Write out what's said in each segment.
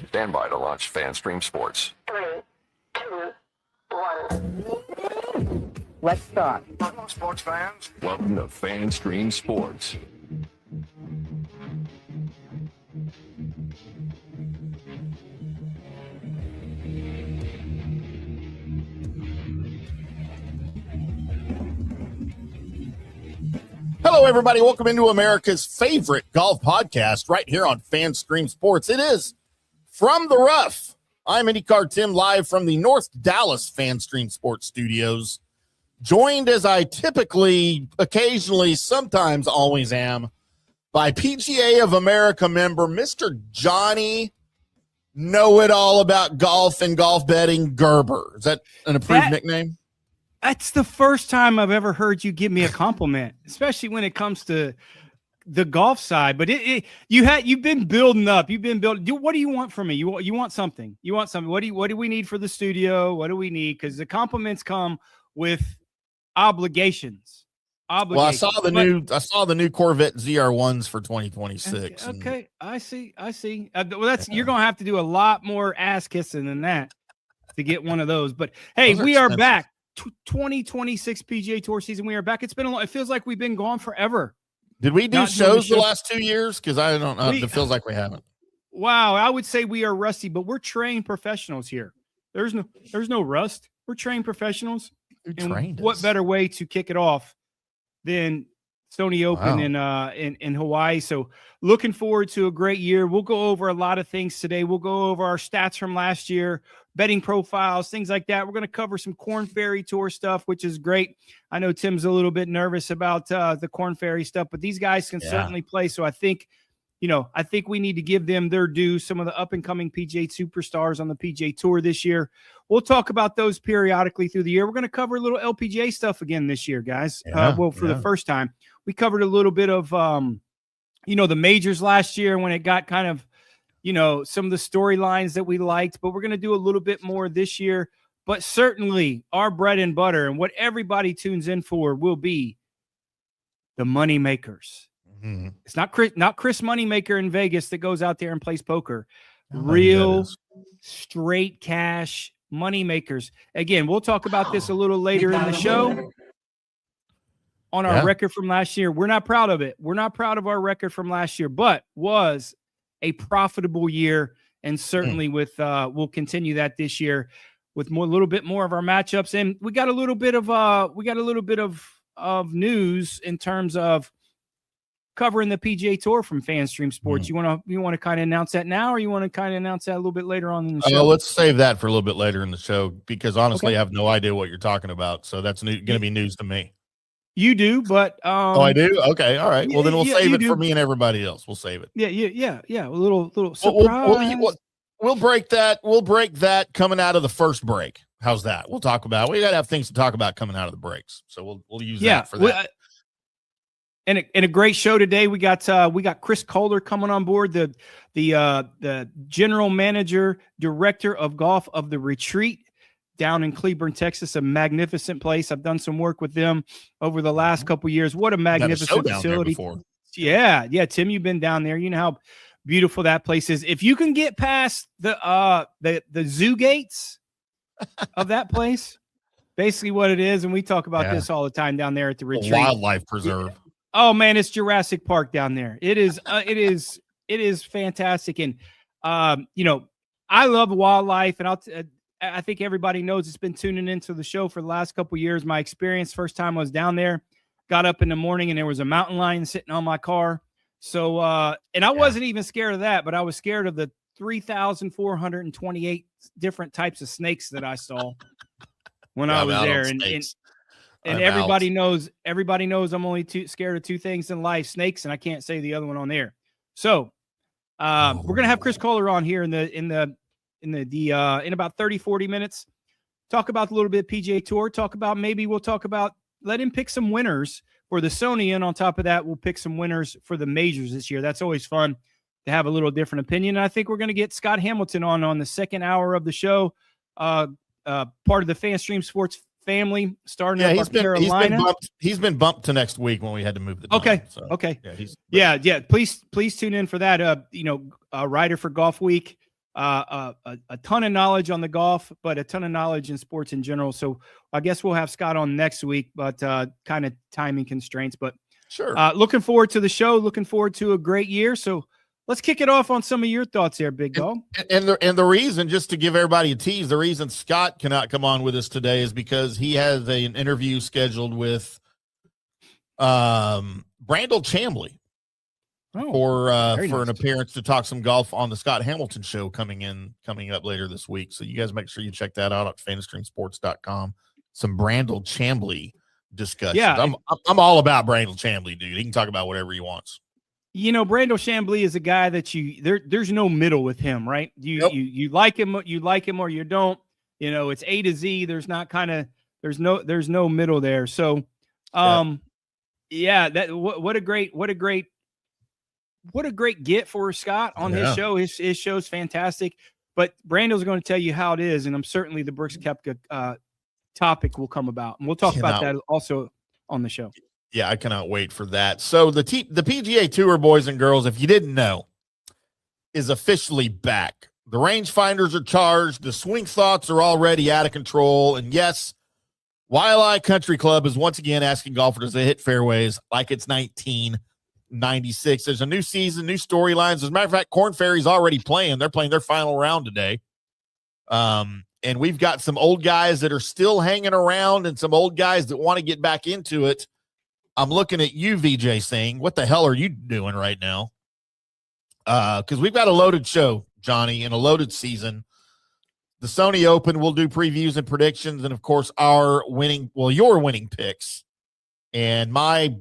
Stand by to launch FanStream Sports. 3, 2, 1. Let's start. Hello, sports fans. Welcome to FanStream Sports. Hello, everybody. Welcome into America's favorite golf podcast right here on FanStream Sports. It is From the Rough. I'm IndyCarTim live from the North Dallas FanStream Sports studios, joined as I typically, occasionally, sometimes always am, by PGA of America member Mr. Johnny Know-It-All About Golf and Golf Betting Gerber. Is that an approved nickname? That's the first time I've ever heard you give me a compliment, especially when it comes to the golf side. But you've been building up. You've been building. What do you want from me? You want something. You want something. What do we need for the studio? What do we need? Because the compliments come with obligations. Well, I saw the new Corvette ZR1s for 2026. Okay. I see. Well, you're gonna have to do a lot more ass kissing than that to get one of those. But hey, we are back. 2026 PGA Tour season. We are back. It's been it feels like we've been gone forever. Did we do shows the last 2 years? Because I don't know. It feels like we haven't. Wow, I would say we are rusty, but we're trained professionals here. There's no rust. We're trained professionals. What better way to kick it off than Sony Open in Hawaii? So looking forward to a great year. We'll go over a lot of things today. We'll go over our stats from last year, betting profiles, things like that. We're going to cover some Korn Ferry Tour stuff, which is great. I know Tim's a little bit nervous about the Korn Ferry stuff, but these guys can certainly play. So I think we need to give them their due. Some of the up and coming PGA superstars on the PGA Tour this year. We'll talk about those periodically through the year. We're going to cover a little LPGA stuff again this year, guys. For the first time, we covered a little bit of, the majors last year when it got kind of, some of the storylines that we liked, but we're going to do a little bit more this year. But certainly our bread and butter and what everybody tunes in for will be the money makers. Mm-hmm. It's not Chris Moneymaker in Vegas that goes out there and plays poker. Real straight cash money makers. Again, we'll talk about this a little later in the show. On our record from last year. We're not proud of it. We're not proud of our record from last year, but was a profitable year, and certainly we'll continue that this year with a little bit more of our matchups. And we got a little bit of news in terms of covering the PGA Tour from FanStream Sports. You want to kind of announce that now, or you want to kind of announce that a little bit later on in the show? Let's save that for a little bit later in the show, because honestly, I have no idea what you're talking about. So that's going to be news to me. You do, but I do. Okay, all right. Well, then we'll save it for me and everybody else. We'll save it. Yeah. A little surprise. We'll break that. We'll break that coming out of the first break. How's that? We'll talk about. We got to have things to talk about coming out of the breaks. So we'll use that for that. And a great show today. We got Chris Kohler coming on board, the general manager, director of golf of the Retreat down in Cleburne, Texas, a magnificent place. I've done some work with them over the last couple of years. What a magnificent facility. Yeah. Tim, you've been down there. You know how beautiful that place is. If you can get past the zoo gates of that place, basically what it is, and we talk about this all the time down there at the Retreat. Wildlife preserve. Oh man, it's Jurassic Park down there. It is fantastic. And I love wildlife, and I think everybody knows it's been tuning into the show for the last couple of years. My experience, first time I was down there, got up in the morning and there was a mountain lion sitting on my car. So, and I wasn't even scared of that, but I was scared of the 3,428 different types of snakes that I saw when I was there. And everybody knows I'm only scared of two things in life: snakes, and I can't say the other one on there. So, we're going to have Chris Kohler on here in about 30, 40 minutes, talk about a little bit PGA Tour, let him pick some winners for the Sony, and on top of that, we'll pick some winners for the majors this year. That's always fun to have a little different opinion. And I think we're going to get Scott Hamilton on the second hour of the show, part of the FanStream Sports family starting up Carolina. He's been bumped to next week when we had to move the time. Okay. So, okay. Yeah. Please tune in for that. A writer for Golf Week. A ton of knowledge on the golf, but a ton of knowledge in sports in general. So I guess we'll have Scott on next week, but kind of timing constraints. But sure. Looking forward to the show. Looking forward to a great year. So let's kick it off on some of your thoughts here, Big Dog. And the reason, just to give everybody a tease, the reason Scott cannot come on with us today is because he has an interview scheduled with Brandel Chambly for an appearance to talk some golf on the Scott Hamilton show coming up later this week. So you guys make sure you check that out at fanstreamsports.com. Some Brandel Chambly discussions. Yeah, I'm all about Brandel Chambly, dude. He can talk about whatever he wants. Brandel Chambly is a guy that there's no middle with him, right? You like him or you don't. It's A to Z. There's no middle there. So, what a great get for Scott on his show. His show's fantastic. But Brandel's going to tell you how it is, and I'm certainly the Brooks Koepka topic will come about, and we'll talk about that also on the show. Yeah, I cannot wait for that. So the PGA Tour, boys and girls, if you didn't know, is officially back. The rangefinders are charged. The swing thoughts are already out of control. And yes, Waialae Country Club is once again asking golfers to hit fairways like it's 1996. There's a new season, new storylines. As a matter of fact, Korn Ferry's already playing. They're playing their final round today. And we've got some old guys that are still hanging around and some old guys that want to get back into it. I'm looking at you, VJ, saying, what the hell are you doing right now? Because we've got a loaded show, Johnny, and a loaded season. The Sony Open, we'll do previews and predictions, and, of course, your winning picks and my,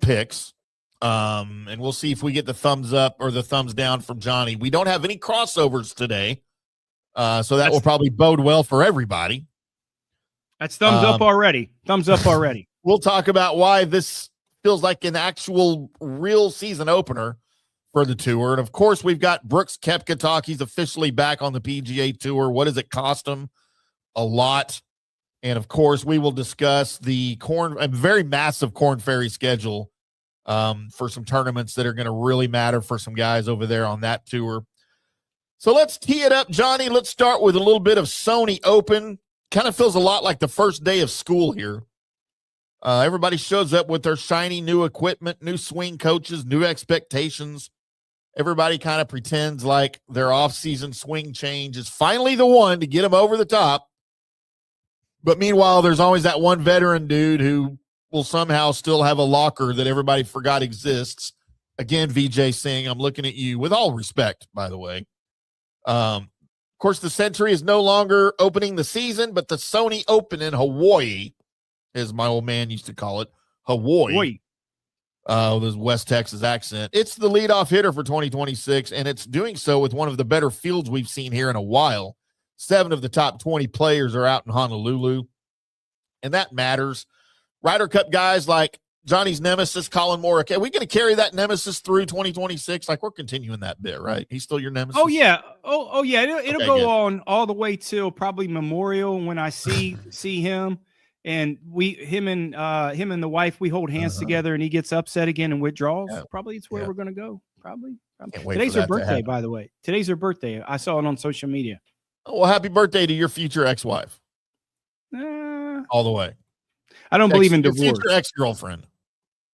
picks. And we'll see if we get the thumbs up or the thumbs down from Johnny. We don't have any crossovers today, so that will probably bode well for everybody. That's thumbs up already. Thumbs up already. We'll talk about why this feels like an actual real season opener for the tour. And, of course, we've got Brooks Koepka talk. He's officially back on the PGA Tour. What does it cost him? A lot. And, of course, we will discuss a very massive Korn Ferry schedule for some tournaments that are going to really matter for some guys over there on that tour. So let's tee it up, Johnny. Let's start with a little bit of Sony Open. Kind of feels a lot like the first day of school here. Everybody shows up with their shiny new equipment, new swing coaches, new expectations. Everybody kind of pretends like their off-season swing change is finally the one to get them over the top. But meanwhile, there's always that one veteran dude who will somehow still have a locker that everybody forgot exists. Again, VJ Singh, I'm looking at you with all respect, by the way. Of course, the Century is no longer opening the season, but the Sony Open in Hawaii, as my old man used to call it, Hawaii. With his West Texas accent. It's the leadoff hitter for 2026, and it's doing so with one of the better fields we've seen here in a while. 7 of the top 20 players are out in Honolulu, and that matters. Ryder Cup guys like Johnny's nemesis, Colin Morikawa. Are we going to carry that nemesis through 2026? Like, we're continuing that bit, right? He's still your nemesis? Oh, yeah. Oh yeah. It'll go on all the way till probably Memorial when I see him. And him and the wife, we hold hands together, and he gets upset again and withdraws. Yeah. Probably it's where we're going to go. Probably. Today's her birthday, by the way. Today's her birthday. I saw it on social media. Oh, well, happy birthday to your future ex-wife. All the way. I don't believe in divorce. Future ex-girlfriend.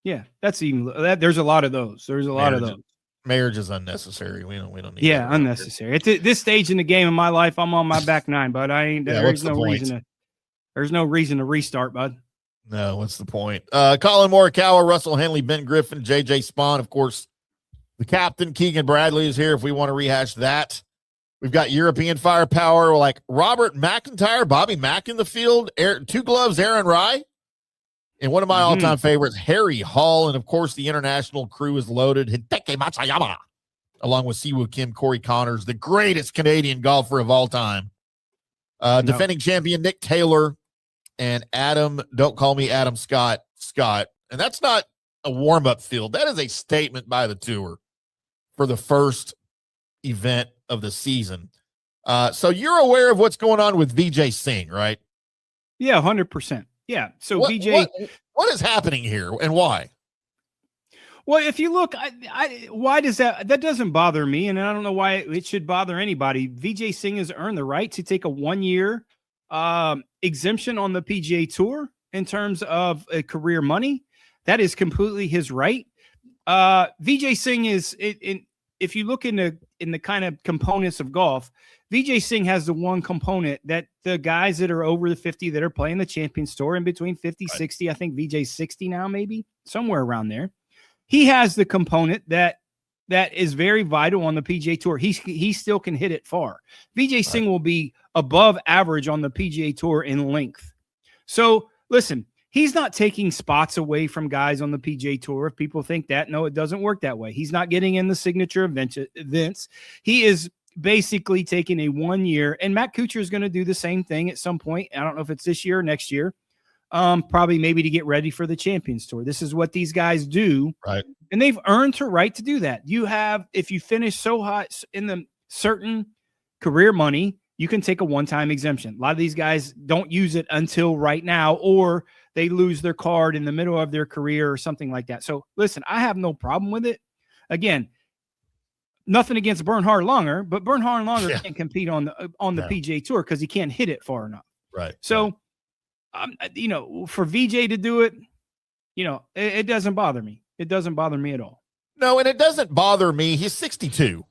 Yeah, that's even that. There's a lot of those. Marriage is unnecessary. We don't need. Yeah, unnecessary. At this stage in the game of my life, I'm on my back 9, but I ain't. There's no reason to restart, bud. No, what's the point? Colin Morikawa, Russell Henley, Ben Griffin, JJ Spawn, of course, the captain, Keegan Bradley, is here if we want to rehash that. We've got European firepower like Robert McIntyre, Bobby Mack in the field, 2 gloves, Aaron Rye, and one of my all-time favorites, Harry Hall, and, of course, the international crew is loaded. Hideki Matsuyama, along with Siwoo Kim, Corey Connors, the greatest Canadian golfer of all time. Defending champion Nick Taylor, and Adam, don't call me Adam Scott. And that's not a warm-up field. That is a statement by the tour for the first event of the season. So you're aware of what's going on with VJ Singh, right? Yeah, 100%. Yeah. So what is happening here and why? Well, if you look, why does that doesn't bother me, and I don't know why it should bother anybody. Vijay Singh has earned the right to take a 1-year exemption on the PGA Tour in terms of career money. That is completely his right. Vijay Singh is if you look in the kind of components of golf, Vijay Singh has the one component that the guys that are over the 50 that are playing the Champions Tour in between 50, 60, I think Vijay's 60 now, maybe somewhere around there. He has the component that is very vital on the PGA Tour. He still can hit it far. Vijay Singh will be above average on the PGA Tour in length. So listen, he's not taking spots away from guys on the PGA Tour. If people think that, no, it doesn't work that way. He's not getting in the signature events. He is basically taking a 1 year, and Matt Kuchar is going to do the same thing at some point. I don't know if it's this year or next year. Probably maybe to get ready for the Champions Tour. This is what these guys do. Right. And they've earned the right to do that. If you finish so high in the certain career money, you can take a one-time exemption. A lot of these guys don't use it until right now, or they lose their card in the middle of their career or something like that. So listen, I have no problem with it. Again, nothing against Bernhard Langer, but Bernhard Langer can't compete on the PGA Tour because he can't hit it far enough. Right. So, for VJ to do it, it doesn't bother me. It doesn't bother me at all. No, and it doesn't bother me. He's 62.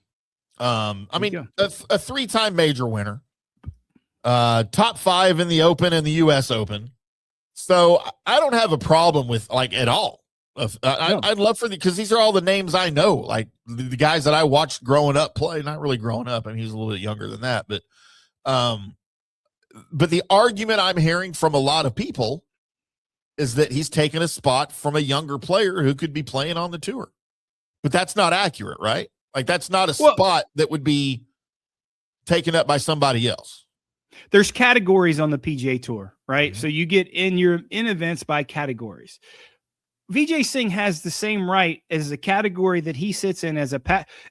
I mean, a three-time major winner, top 5 in the Open and the U.S. Open. So I don't have a problem with at all. I'd love because these are all the names I know, like the guys that I watched growing up play. Not really growing up. I mean, he's a little bit younger than that, but the argument I'm hearing from a lot of people is that he's taken a spot from a younger player who could be playing on the tour. But that's not accurate, right? Like, that's not a spot that would be taken up by somebody else. There's categories on the PGA Tour, right? Mm-hmm. So you get in events by categories. Vijay Singh has the same right as the category that he sits in as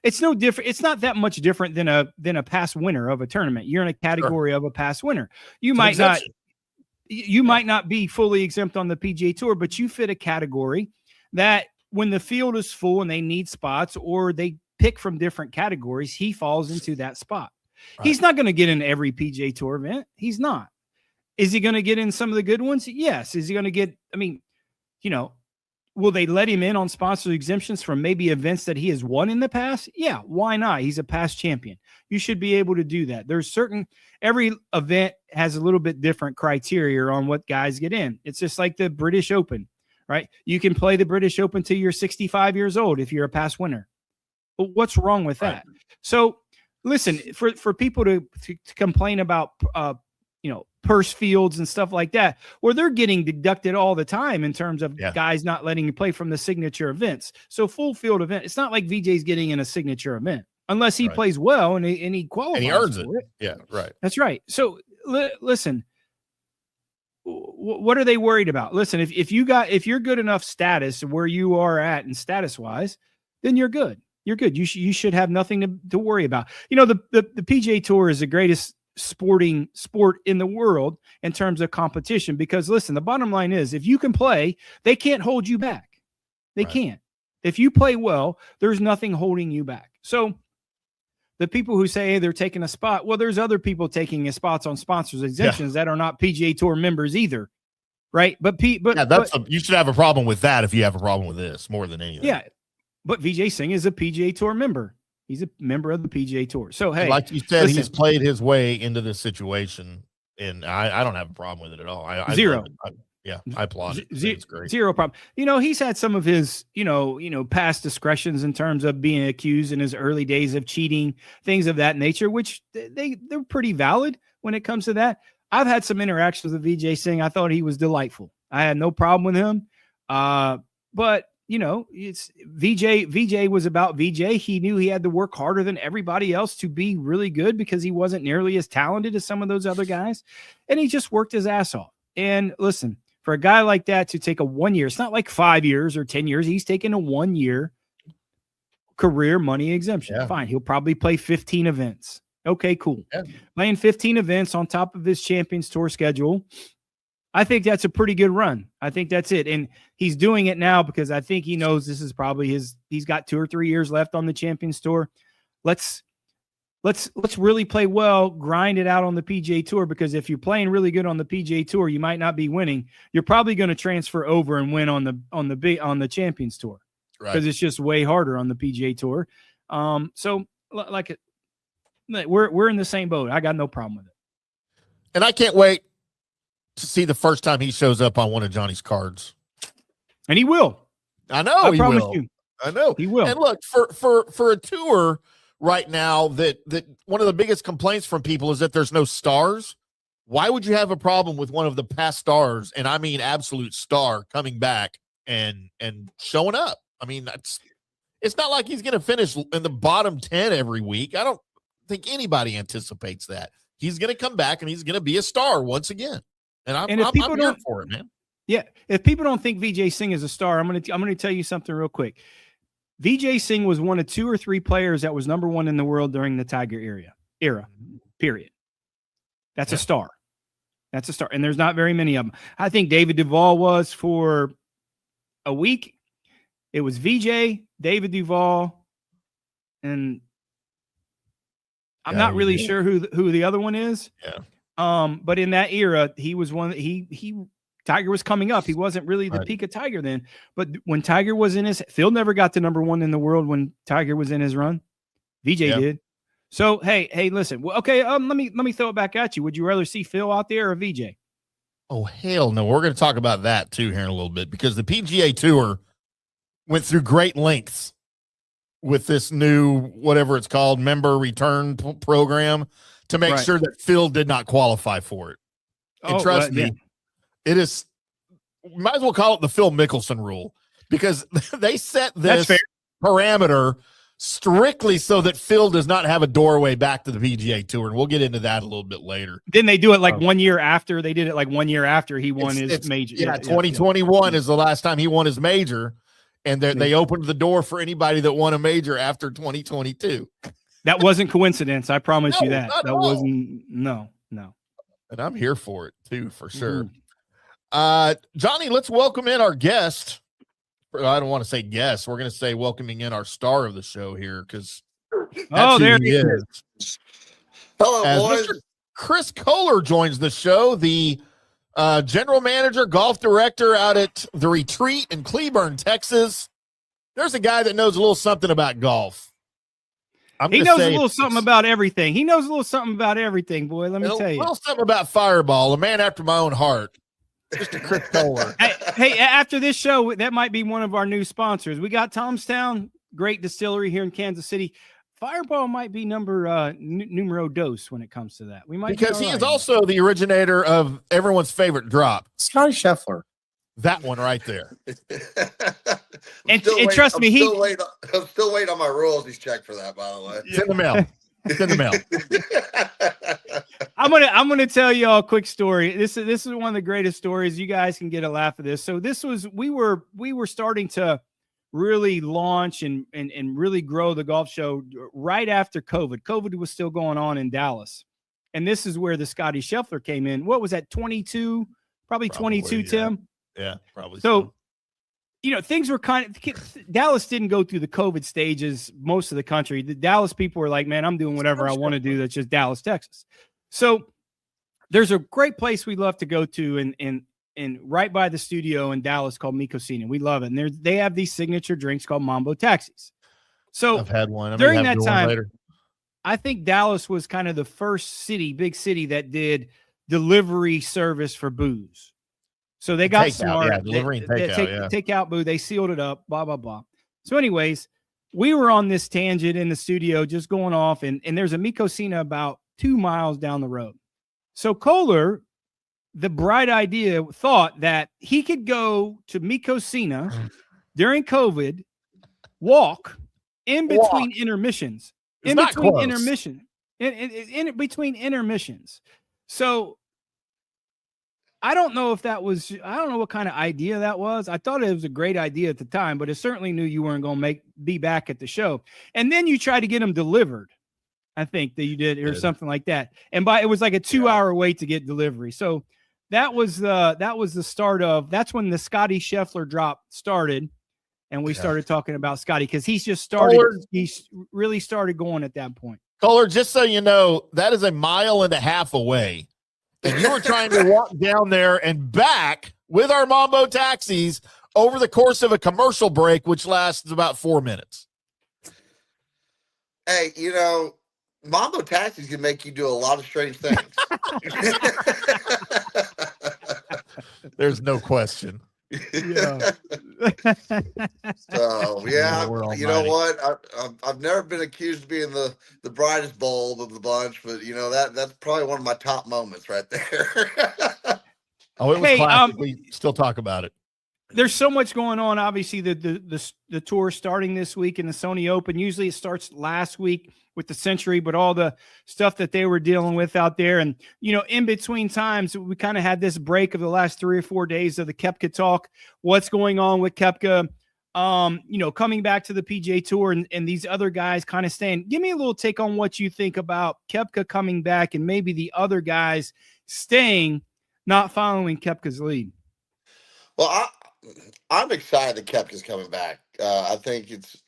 it's no different. It's not that much different than a past winner of a tournament. You're in a category of a past winner. You might not be fully exempt on the PGA Tour, but you fit a category that when the field is full and they need spots or they pick from different categories, he falls into that spot. Right. He's not going to get in every PGA Tour event. He's not. Is he going to get in some of the good ones? Yes. Is he going to get, will they let him in on sponsor exemptions from maybe events that he has won in the past? Yeah, why not? He's a past champion. You should be able to do that. Every event has a little bit different criteria on what guys get in. It's just like the British Open, right? You can play the British Open till you're 65 years old if you're a past winner. But what's wrong with that? So listen, for people to complain about, purse fields and stuff like that, where they're getting deducted all the time in terms of guys not letting you play from the signature events. So full field event, it's not like VJ's getting in a signature event unless he plays well and he qualifies. And he earns it. Yeah, right. That's right. So listen, what are they worried about? Listen, if you're good enough status where you are at and status wise, then you're good. You're good. You should have nothing to worry about. The PGA Tour is the greatest sport in the world in terms of competition, because listen, the bottom line is if you can play, they can't hold you back. They can't. If you play well, there's nothing holding you back. So the people who say they're taking a spot, well, there's other people taking spots on sponsors exemptions that are not PGA Tour members either, right? But you should have a problem with that if you have a problem with this more than anything. Yeah, but Vijay Singh is a PGA Tour member. He's a member of the PGA Tour. So, hey, like you said, he's played his way into this situation, and I don't have a problem with it at all. Zero. I applaud it. It's great. Zero problem. He's had some of his, past discretions in terms of being accused in his early days of cheating, things of that nature, which they're pretty valid when it comes to that. I've had some interactions with Vijay Singh. I thought he was delightful. I had no problem with him. But it's VJ was about VJ. He knew he had to work harder than everybody else to be really good because he wasn't nearly as talented as some of those other guys. And he just worked his ass off. And listen, for a guy like that to take a 1 year, it's not like 5 years or 10 years. He's taking a 1 year career money exemption. Yeah. Fine. He'll probably play 15 events. Okay, cool. Yeah. Playing 15 events on top of his Champions Tour schedule. I think that's a pretty good run. I think that's it. And he's doing it now because I think he knows this is probably he's got 2 or 3 years left on the Champions Tour. Let's really play well, grind it out on the PGA Tour, because if you're playing really good on the PGA Tour, you might not be winning. You're probably going to transfer over and win on the Champions Tour, because it's just way harder on the PGA Tour. So like we're in the same boat. I got no problem with it. And I can't wait to see the first time he shows up on one of Johnny's cards. And he will. I know he promise will. You. I know he will. And look, for a tour right now that one of the biggest complaints from people is that there's no stars. Why would you have a problem with one of the past stars, and I mean absolute star, coming back and showing up? I mean, it's not like he's going to finish in the bottom 10 every week. I don't think anybody anticipates that. He's going to come back and he's going to be a star once again. And I'm here for it, man. Yeah. If people don't think Vijay Singh is a star, I'm going to tell you something real quick. Vijay Singh was one of 2 or 3 players that was number 1 in the world during the Tiger era, period. That's a star. That's a star. And there's not very many of them. I think David Duval was for a week. It was Vijay, David Duval, and I'm not really sure who the other one is. Yeah. But in that era, he was one. Tiger was coming up. He wasn't really the peak of Tiger then. But when Tiger was in Phil never got to number 1 in the world when Tiger was in his run. Vijay did. So hey, listen. Well, okay. Let me throw it back at you. Would you rather see Phil out there or Vijay? Oh hell no! We're going to talk about that too here in a little bit, because the PGA Tour went through great lengths with this new, whatever it's called, member return program to make sure that Phil did not qualify for it. And trust me, it is, might as well call it the Phil Mickelson rule, because they set this parameter strictly so that Phil does not have a doorway back to the PGA Tour. And we'll get into that a little bit later. Didn't they do it like 1 year after? They did it like 1 year after he won his major. Yeah, 2021 is the last time he won his major. And they opened the door for anybody that won a major after 2022. That wasn't coincidence. I promise you that. That wasn't, no. And I'm here for it too, for sure. Johnny, let's welcome in our guest. I don't want to say guest. We're going to say welcoming in our star of the show here, because there he is. Hello, boys. Mr. Chris Kohler joins the show, the general manager, golf director out at the Retreat in Cleburne, Texas. There's a guy that knows a little something about golf. He knows a little something about everything. He knows a little something about everything, boy. Let me tell you. A little something about Fireball, a man after my own heart. Mr. Chris Kohler. Hey, after this show, that might be one of our new sponsors. We got Tomstown, great distillery here in Kansas City. Fireball might be numero dos when it comes to that. We might, because he is also the originator of everyone's favorite drop, Scotty Scheffler. That one right there. and trust me, I'm still waiting on my royalties check for that, by the way. It's in the mail. It's in the mail. I'm gonna tell you all a quick story. This is one of the greatest stories. You guys can get a laugh at this. So we were starting to really launch and really grow the golf show right after COVID. COVID was still going on in Dallas. And this is where the Scotty Scheffler came in. What was that, 22? Probably 22, yeah. Tim? Yeah, probably. So, things were Dallas didn't go through the COVID stages, most of the country. The Dallas people were like, man, I'm doing whatever I want to do. That's just Dallas, Texas. So there's a great place we love to go to and right by the studio in Dallas called Mikosina. We love it. And they have these signature drinks called Mambo Taxis. So I've had one. During that time, I think Dallas was kind of the first big city that did delivery service for booze. So they got smart. Takeout booze. They sealed it up, blah, blah, blah. So anyways, we were on this tangent in the studio just going off, and there's a Mikosina about 2 miles down the road. So Kohler, the bright idea, thought that he could go to Mikosina during COVID, walk in between intermissions. In between intermissions. So I don't know what kind of idea that was. I thought it was a great idea at the time, but it certainly knew you weren't going to be back at the show. And then you tried to get them delivered. I think that you did, or something like that. And it was like a 2-hour wait to get delivery. So that was the start of. That's when the Scotty Scheffler drop started, and we started talking about Scotty because he's just started. Kohler, he's really started going at that point. Kohler, just so you know, that is 1.5 miles away, and you were trying to walk down there and back with our Mambo taxis over the course of a commercial break, which lasts about 4 minutes. Hey, Mambo taxis can make you do a lot of strange things. There's no question. Yeah. So you know what? I've never been accused of being the brightest bulb of the bunch, but that's probably one of my top moments right there. Oh, it was classic. We still talk about it. There's so much going on. Obviously, the tour starting this week in the Sony Open. Usually it starts last week with the Century, but all the stuff that they were dealing with out there. And, in between times, we kind of had this break of the last 3 or 4 days of the Koepka talk. What's going on with Koepka? Coming back to the PGA Tour and these other guys kind of staying. Give me a little take on what you think about Koepka coming back and maybe the other guys staying, not following Koepka's lead. Well, I'm excited that Koepka's coming back. I think his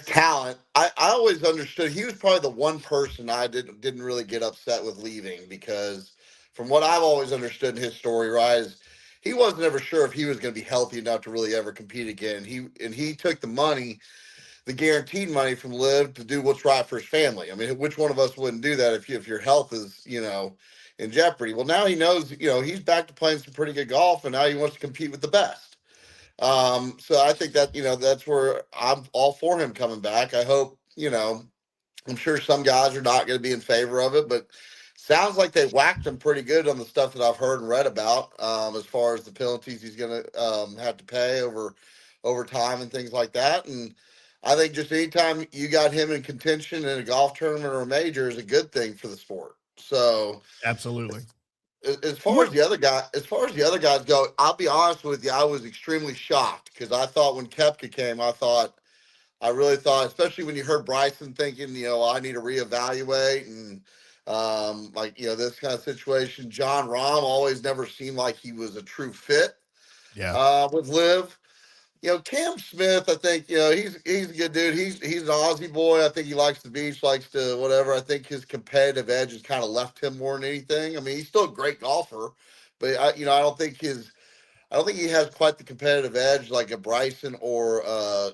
talent. I always understood he was probably the one person I didn't really get upset with leaving, because from what I've always understood in his story, right, is he wasn't ever sure if he was going to be healthy enough to really ever compete again. He took the money, the guaranteed money from Liv to do what's right for his family. I mean, which one of us wouldn't do that if your health is, in jeopardy? Well, now he knows, he's back to playing some pretty good golf, and now he wants to compete with the best. So I think that, that's where I'm all for him coming back. I hope, I'm sure some guys are not going to be in favor of it, but sounds like they whacked him pretty good on the stuff that I've heard and read about, as far as the penalties he's going to have to pay over time and things like that. And I think just anytime you got him in contention in a golf tournament or a major is a good thing for the sport. So absolutely. As far as the other guys go, I'll be honest with you, I was extremely shocked, because I thought when Koepka came, I really thought, especially when you heard Bryson thinking, I need to reevaluate and this kind of situation. John Rahm always never seemed like he was a true fit. Yeah. With Liv. Cam Smith, I think, he's a good dude. He's an Aussie boy. I think he likes the beach, likes to whatever. I think his competitive edge has kind of left him more than anything. I mean, he's still a great golfer, but I don't think he has quite the competitive edge like a Bryson or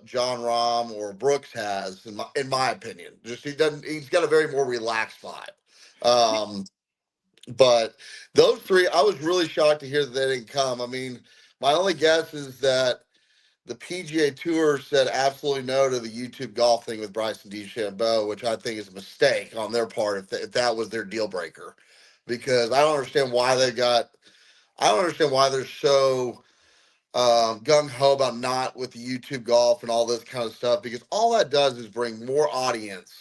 John Rahm or Brooks has, in my opinion. Just he's got a very more relaxed vibe. But those three, I was really shocked to hear that they didn't come. I mean, my only guess is that the PGA Tour said absolutely no to the YouTube golf thing with Bryson DeChambeau, which I think is a mistake on their part if that was their deal breaker, because I don't understand why they're so gung ho about not with the YouTube golf and all this kind of stuff, because all that does is bring more audience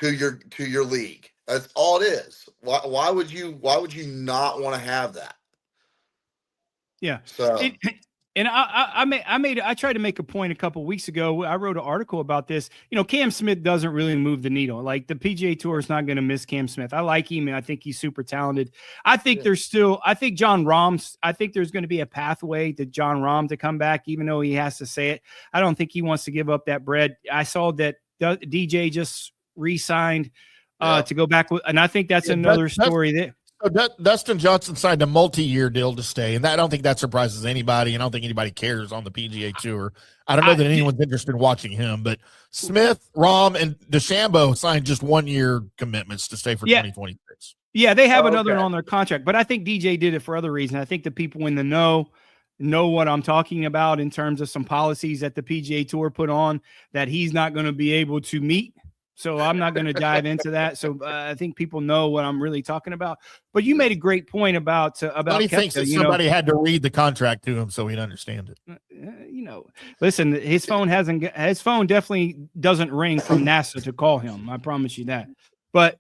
to your league. That's all it is. Why would you not want to have that? Yeah. So. And I tried to make a point a couple of weeks ago. I wrote an article about this. Cam Smith doesn't really move the needle. Like, the PGA Tour is not going to miss Cam Smith. I like him, and I think he's super talented. I think John Rahm's. I think there's going to be a pathway to John Rahm to come back, even though he has to say it. I don't think he wants to give up that bread. I saw that DJ just re-signed to go back with, and I think that's another story that. Dustin Johnson signed a multi-year deal to stay, and I don't think that surprises anybody, and I don't think anybody cares on the PGA Tour. I don't know that anyone's interested in watching him, but Smith, Rahm, and DeChambeau signed just 1-year commitments to stay for 2026. Yeah, they have another one on their contract, but I think DJ did it for other reasons. I think the people in the know what I'm talking about in terms of some policies that the PGA Tour put on that he's not going to be able to meet. So I'm not going to dive into that. So I think people know what I'm really talking about. But you made a great point about he thinks that somebody had to read the contract to him so he'd understand it. Listen, his phone definitely doesn't ring from NASA to call him. I promise you that. But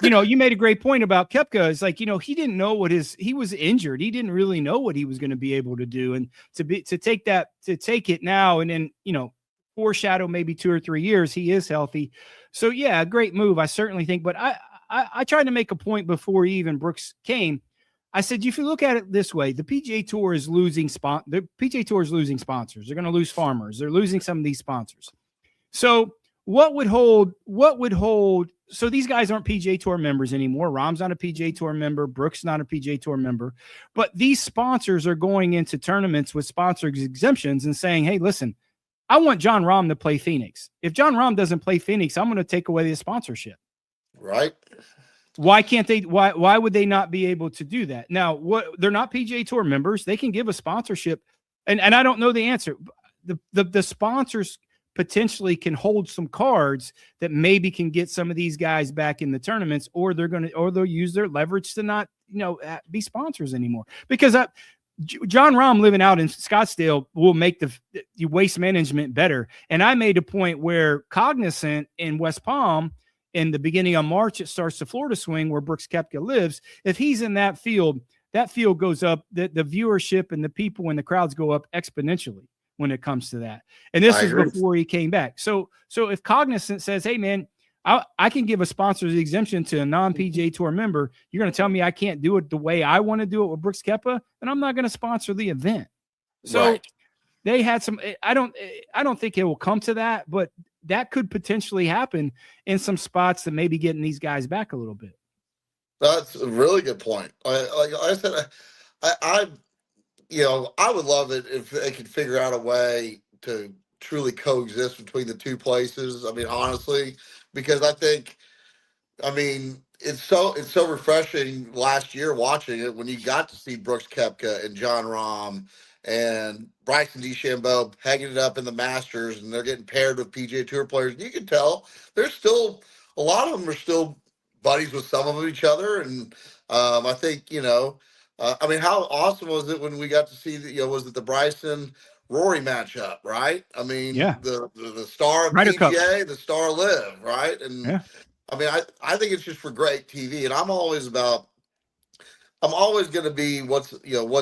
you made a great point about Koepka. It's like, he didn't know he was injured. He didn't really know what he was going to be able to do, and to take it now and then foreshadow maybe 2 or 3 years he is healthy. So yeah, a great move, I certainly think. But I tried to make a point before even Brooks came. I said, if you look at it this way, the PGA Tour is losing the PGA Tour is losing sponsors. They're going to lose farmers. They're losing some of these sponsors. So what would hold? So these guys aren't PGA Tour members anymore. Rahm's not a PGA Tour member. Brooks not a PGA Tour member. But these sponsors are going into tournaments with sponsor exemptions and saying, hey, listen, I want Jon Rahm to play Phoenix. If Jon Rahm doesn't play Phoenix, I'm going to take away the sponsorship. Right. Why can't they? Why would they not be able to do that? Now, they're not PGA Tour members. They can give a sponsorship, and I don't know the answer. The sponsors potentially can hold some cards that maybe can get some of these guys back in the tournaments, or they'll use their leverage to not be sponsors anymore. Because Jon Rahm living out in Scottsdale will make the waste management better. And I made a point where Cognizant in West Palm, in the beginning of March, it starts the Florida swing where Brooks Koepka lives. If he's in that field goes up, the viewership and the people and the crowds go up exponentially when it comes to that. And this is before he came back. So if Cognizant says, hey man, I can give a sponsor's exemption to a non-PGA Tour member, you're going to tell me I can't do it the way I want to do it with Brooks Koepka, and I'm not going to sponsor the event. So they had some, I don't think it will come to that, but that could potentially happen in some spots that maybe getting these guys back a little bit. That's a really good point. Like I said, I would love it if they could figure out a way to truly coexist between the two places. I mean, honestly, because it's so refreshing last year watching it when you got to see Brooks Koepka and Jon Rahm and Bryson DeChambeau pegging it up in the Masters, and they're getting paired with PGA Tour players. You can tell there's still a lot of them are still buddies with some of each other, and I think how awesome was it when we got to see was it the Bryson Rory matchup, right? I mean, the star of Ryder PGA, Cup. the star live, right? And I mean, I think it's just for great TV, and I'm always going to be what's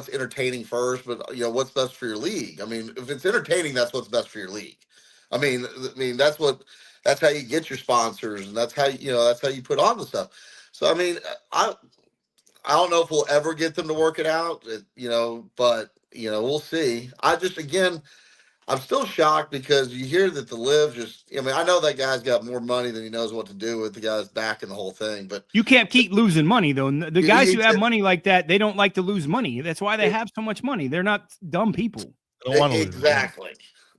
entertaining first, but what's best for your league. I mean, if it's entertaining, that's what's best for your league. I mean that's how you get your sponsors, and that's how you put on the stuff. So I mean, I don't know if we'll ever get them to work it out, but we'll see. I'm still shocked because you hear that the Live I know that guy's got more money than he knows what to do with. The guy's backing the whole thing, but you can't keep losing money though. The guys who have money like that, they don't like to lose money. That's why they have so much money. They're not dumb people. They don't want to exactly.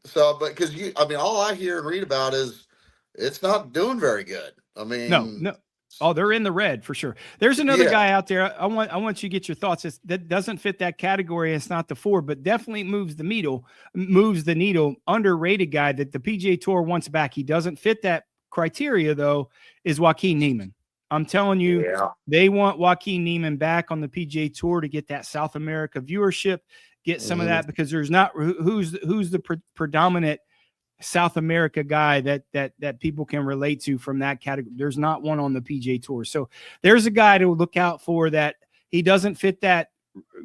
So, but because all I hear and read about is it's not doing very good. I mean, no. Oh, they're in the red for sure. There's another guy out there. I want you to get your thoughts. That doesn't fit that category. It's not the four, but definitely moves the needle. Underrated guy that the PGA Tour wants back. He doesn't fit that criteria though. Is Joaquin Niemann. I'm telling you, they want Joaquin Niemann back on the PGA Tour to get that South America viewership, get some of that, because there's not who's the predominant South America guy that people can relate to from that category. There's not one on the PGA Tour. So there's a guy to look out for that. He doesn't fit that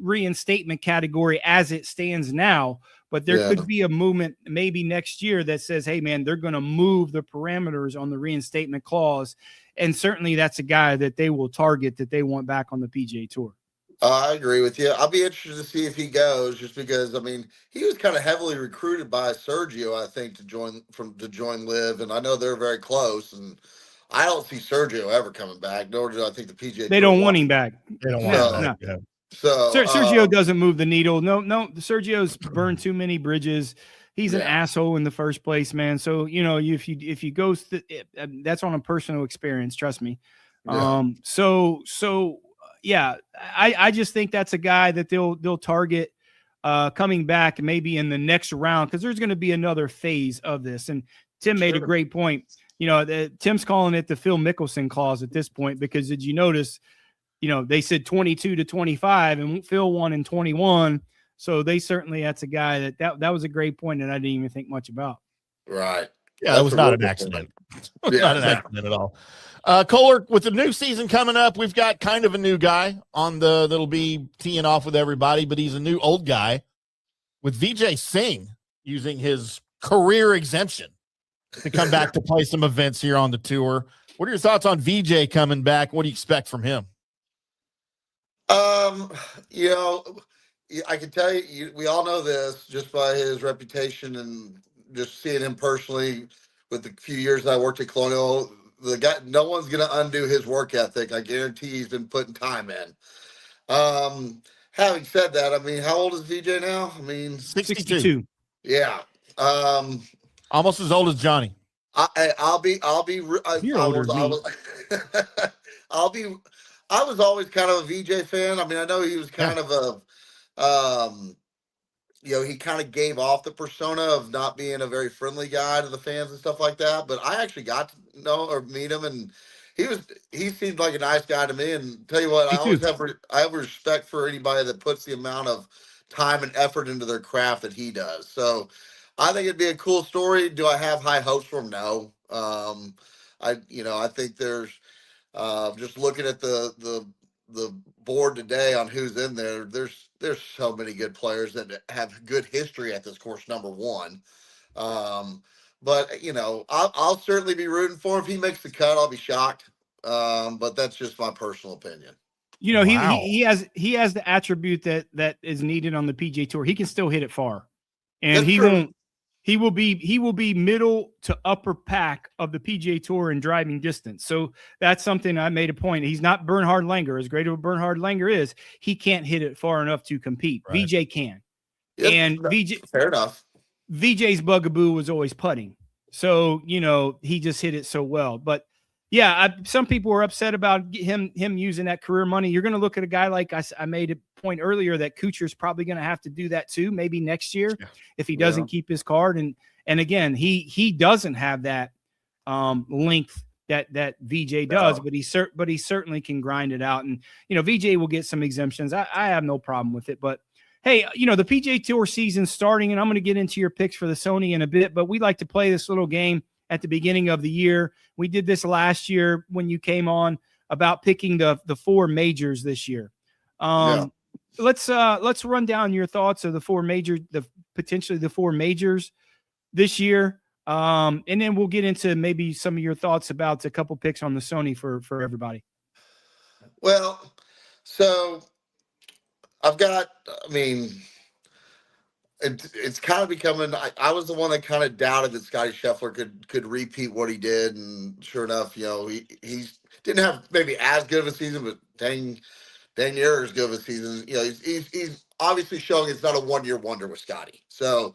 reinstatement category as it stands now, but there could be a movement maybe next year that says, hey man, they're going to move the parameters on the reinstatement clause. And certainly that's a guy that they will target, that they want back on the PGA Tour. I agree with you. I'll be interested to see if he goes, just because he was kind of heavily recruited by Sergio, I think, to join Live, and I know they're very close. And I don't see Sergio ever coming back, nor do I think the PGA. They don't want him back. They don't want him back. Yeah. So Sergio doesn't move the needle. No, Sergio's burned too many bridges. He's an asshole in the first place, man. So if you go, that's on a personal experience. Trust me. Yeah. I just think that's a guy that they'll target coming back maybe in the next round, because there's going to be another phase of this. And Tim made a great point. Tim's calling it the Phil Mickelson clause at this point, because did you notice, they said 22 to 25 and Phil won in 21. So that's a guy that was a great point that I didn't even think much about. Right. Yeah, it was not an accident. Not an accident at all. Kohler, with the new season coming up, we've got kind of a new guy that'll be teeing off with everybody, but he's a new old guy with Vijay Singh using his career exemption to come back to play some events here on the tour. What are your thoughts on VJ coming back? What do you expect from him? You know, I can tell you, we all know this just by his reputation and just seeing him personally with the few years I worked at Colonial. The guy, no one's going to undo his work ethic. I guarantee he's been putting time in. Having said that, I mean, how old is VJ now? I mean, 62. Yeah. Almost as old as Johnny. I was always kind of a VJ fan. I mean, I know he was kind of he kind of gave off the persona of not being a very friendly guy to the fans and stuff like that. But I actually got to know or meet him, and he seemed like a nice guy to me. And tell you what, I have respect for anybody that puts the amount of time and effort into their craft that he does. So I think it'd be a cool story. Do I have high hopes for him? No. I think there's just looking at the board today on who's in there. There's so many good players that have good history at this course. Number one, but I'll certainly be rooting for him. If he makes the cut, I'll be shocked. But that's just my personal opinion. Wow. he has the attribute that is needed on the PGA Tour. He can still hit it far, and That's he true. won't. He will be middle to upper pack of the PGA Tour in driving distance. So that's something I made a point. He's not Bernhard Langer. As great as Bernhard Langer is, he can't hit it far enough to compete. Right. VJ can. Yep, And VJ, fair enough. VJ's bugaboo was always putting. So, he just hit it so well. But yeah, some people were upset about him using that career money. You're going to look at a guy like I made a point earlier that Kuchar's probably going to have to do that too, maybe next year if he doesn't keep his card. And again, he doesn't have that length that VJ does, but he certainly can grind it out. And VJ will get some exemptions. I have no problem with it. But hey, the PGA Tour season's starting, and I'm going to get into your picks for the Sony in a bit. But we like to play this little game at the beginning of the year. We did this last year when you came on about picking the four majors this year. Let's run down your thoughts of potentially the four majors this year. And then we'll get into maybe some of your thoughts about a couple picks on the Sony for everybody. Well, so I've got, it's kind of becoming. I was the one that kind of doubted that Scotty Scheffler could repeat what he did, and sure enough, he didn't have maybe as good of a season, but dang near as good of a season. He's obviously showing it's not a 1-year wonder with Scotty. So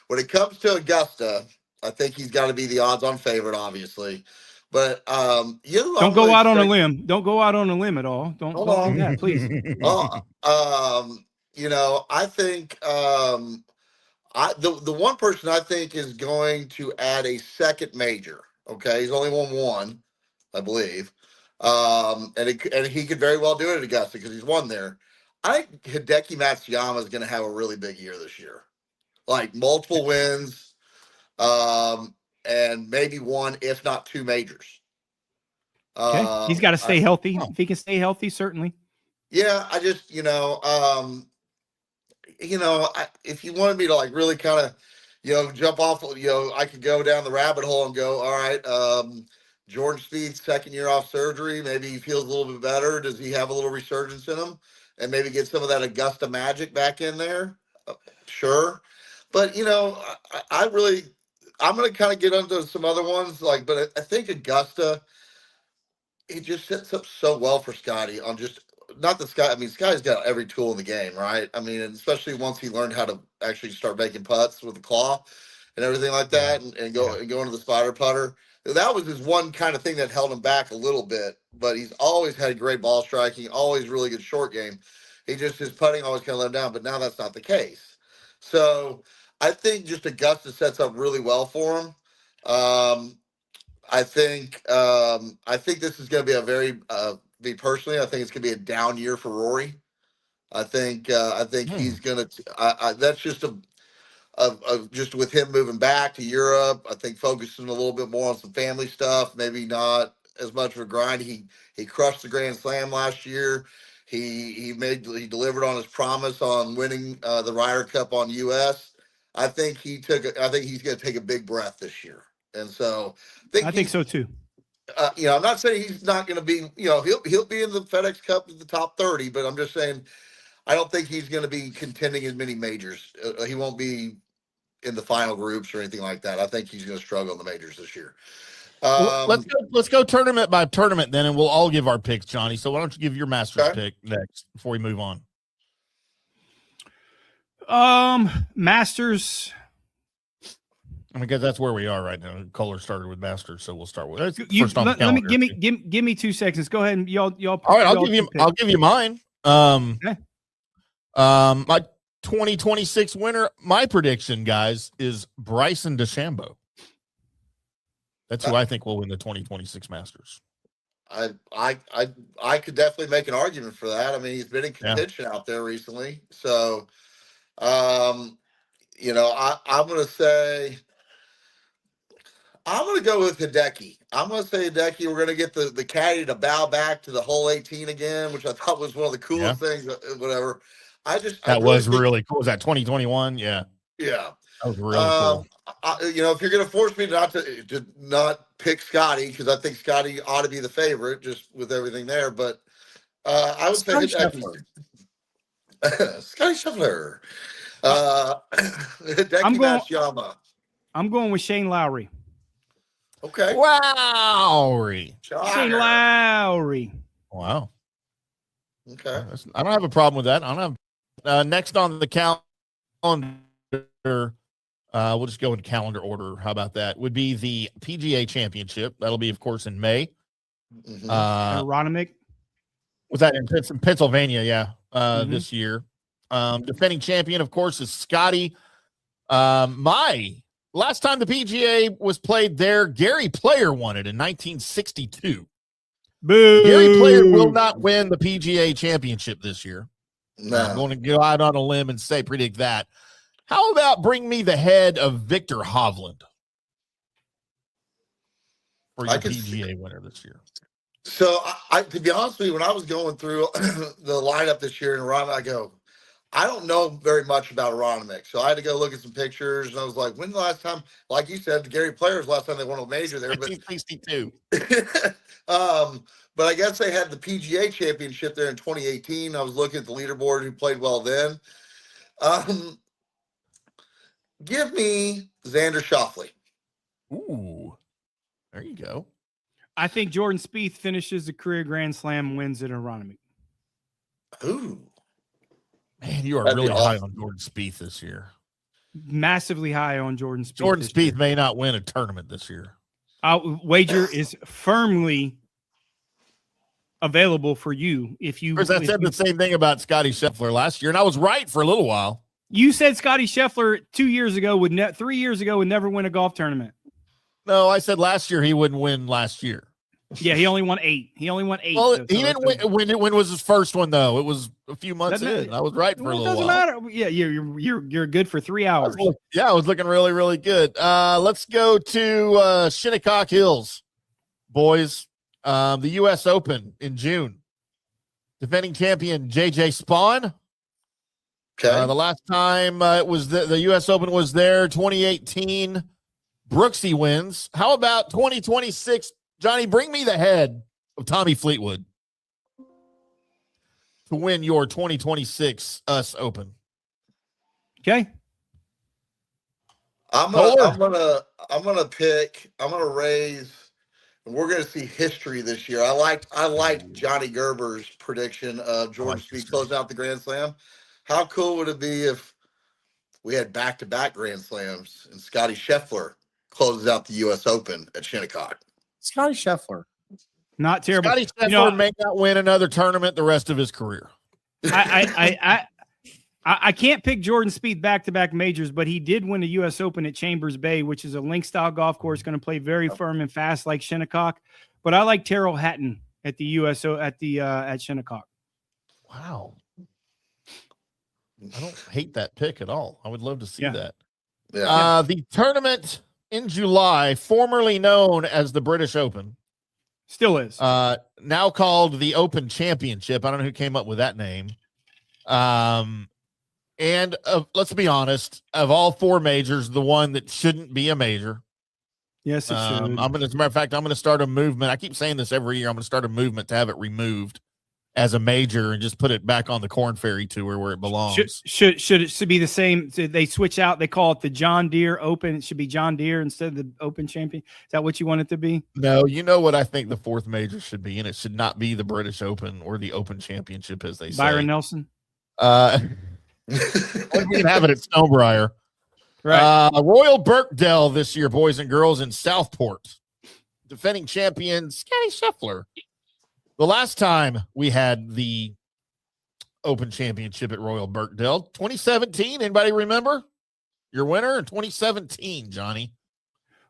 when it comes to Augusta, I think he's got to be the odds-on favorite, obviously. But don't go out on a limb. Don't go out on a limb at all. Don't do that, please. I think the one person I think is going to add a second major. Okay, he's only won one, I believe, and he could very well do it at Augusta because he's won there. I think Hideki Matsuyama is going to have a really big year this year, like multiple wins, and maybe one, if not two majors. Okay. He's got to stay healthy. If he can stay healthy, certainly. Yeah, I just if you wanted me to like really kind of, jump off, I could go down the rabbit hole and go, all right, Jordan Spieth's second year off surgery, maybe he feels a little bit better. Does he have a little resurgence in him? And maybe get some of that Augusta magic back in there? Sure. But, I'm going to kind of get into some other ones, but I think Augusta, it just sets up so well for Scotty on just not the Scotty. I mean, Scotty's got every tool in the game, right? I mean, and especially once he learned how to actually start making putts with the claw and everything like that, and go into the spider putter. That was his one kind of thing that held him back a little bit. But he's always had great ball striking, always really good short game. His putting always kind of let him down, but now that's not the case. So I think just Augusta sets up really well for him. I think this is going to be a very me personally. I think it's going to be a down year for Rory. I think he's going to. That's just just with him moving back to Europe. I think focusing a little bit more on some family stuff. Maybe not as much of a grind. He crushed the Grand Slam last year. He delivered on his promise on winning the Ryder Cup on US. I think he's going to take a big breath this year. And so I think so too. I'm not saying he's not going to be, he'll be in the FedEx Cup in the top 30, but I'm just saying I don't think he's going to be contending as many majors. He won't be in the final groups or anything like that. I think he's going to struggle in the majors this year. Let's go tournament by tournament then, and we'll all give our picks, Johnny. So why don't you give your Masters pick next before we move on? Masters. I mean, because that's where we are right now. Kohler started with Masters, so we'll start with first on the let me calendar. give me 2 seconds. Go ahead and y'all. All right, I'll give you mine. Okay. My 2026 winner, my prediction, guys, is Bryson DeChambeau. That's who I think will win the 2026 Masters. I could definitely make an argument for that. I mean, he's been in contention out there recently. So, I'm going to go with Hideki. I'm going to say Hideki. We're going to get the caddy to bow back to the hole 18 again, which I thought was one of the coolest things. Whatever. That was really cool. Was that 2021? Yeah. Yeah. That was really cool. If you're going to force me not to not pick Scotty, because I think Scotty ought to be the favorite, just with everything there. But I would say Hideki. Scotty Scheffler. Hideki I'm going with Shane Lowry. Okay. Lowry. Shane Lowry. Wow. Okay. I don't have a problem with that. I don't have next on the calendar. We'll just go in calendar order. How about that? Would be the PGA Championship. That'll be, of course, in May. Mm-hmm. Aronimik. Was that in Pennsylvania? Yeah. This year. Defending champion, of course, is Scotty. My last time the PGA was played there, Gary Player won it in 1962. Boo. Gary Player will not win the PGA Championship this year. No. I'm going to go out on a limb and predict that. How about bring me the head of Victor Hovland for your PGA winner this year? So, to be honest with you, when I was going through the lineup this year in Aronimik, I don't know very much about Aronimik. So I had to go look at some pictures, and I was like, when's the last time, like you said, Gary Player's last time they won a major there? 1962. But I guess they had the PGA Championship there in 2018. I was looking at the leaderboard who played well then. Give me Xander Schauffele. Ooh, there you go. I think Jordan Spieth finishes the career Grand Slam, wins at Aronimik. Ooh. Man, you are really high on Jordan Spieth this year. Massively high on Jordan Spieth. Jordan Spieth may not win a tournament this year. Wager is firmly available for you. If you, Chris, I said the same thing about Scotty Scheffler last year, and I was right for a little while. You said Scotty Scheffler 3 years ago would never win a golf tournament. No, I said last year he wouldn't win last year. Yeah, he only won 8. Well, he didn't win. When was his first one though? It was a few months in. I was right for a little while. Doesn't matter. Yeah, you're good for 3 hours. I was looking really, really good. Let's go to Shinnecock Hills, boys. The U.S. Open in June. Defending champion JJ Spawn. Okay. The last time it was the U.S. Open was there, 2018. Brooksy wins. How about 2026? Johnny, bring me the head of Tommy Fleetwood to win your 2026 US Open. Okay. I'm gonna raise, and we're gonna see history this year. I liked Johnny Gerber's prediction of Jordan Spieth closing out the Grand Slam. How cool would it be if we had back-to-back Grand Slams and Scotty Scheffler closes out the U.S. Open at Shinnecock? Scotty Scheffler. Not terrible. Scotty Scheffler may not win another tournament the rest of his career. I can't pick Jordan Spieth back-to-back majors, but he did win the U.S. Open at Chambers Bay, which is a link-style golf course, going to play very firm and fast like Shinnecock. But I like Terrell Hatton at the USO at Shinnecock. Wow. I don't hate that pick at all. I would love to see that. Yeah. The tournament in July, formerly known as the British Open, still is now called the Open Championship. I don't know who came up with that name. And let's be honest, of all 4 majors, the one that shouldn't be a major Yes, it should. As a matter of fact, I'm going to start a movement. I keep saying this every year. I'm going to start a movement to have it removed as a major and just put it back on the Korn Ferry Tour where it belongs. Should be the same? They switch out. They call it the John Deere Open. It should be John Deere instead of the Open Champion. Is that what you want it to be? No, you know what I think the fourth major should be, and it should not be the British Open or the Open Championship, as they say. Byron Nelson. We can have it at Stonebriar. Right. Royal Birkdale this year, boys and girls, in Southport. Defending champion Scotty Scheffler. The last time we had the Open Championship at Royal Birkdale, 2017. Anybody remember? Your winner in 2017, Johnny.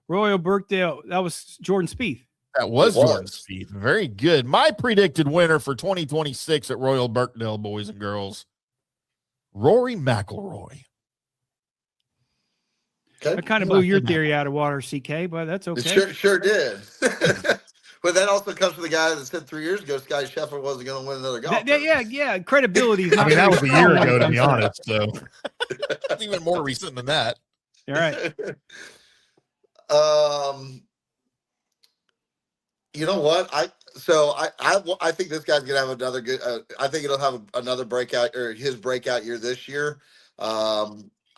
Royal Birkdale. That was Jordan Spieth. That was Jordan Spieth. Very good. My predicted winner for 2026 at Royal Birkdale, boys and girls, Rory McIlroy. Okay. I kind of blew your theory out of water, CK, but that's okay. It sure did. But that also comes from the guy that said 3 years ago Scotty Scheffler wasn't going to win another golf. Yeah. Credibility. I mean, that was a year ago, to be honest. So that's even more recent than that. All right. You know what? I think this guy's gonna have another good. I think it'll have another breakout or his breakout year this year.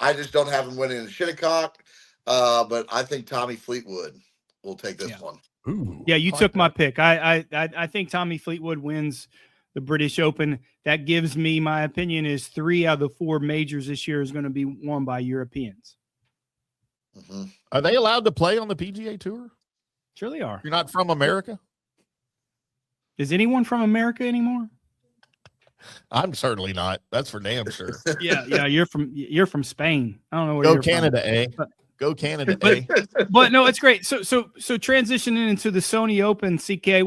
I just don't have him winning the Shinnecock, but I think Tommy Fleetwood will take this one. Ooh, yeah, you took my pick. I think Tommy Fleetwood wins the British Open. That gives me, my opinion is 3 out of the 4 majors this year is going to be won by Europeans. Mm-hmm. Are they allowed to play on the PGA Tour? Sure they are. You're not from America? Is anyone from America anymore? I'm certainly not. That's for damn sure. Yeah. You're from Spain. I don't know where Go you're Canada, from. eh? Go Canada, eh? But no, it's great. So transitioning into the Sony Open, CK,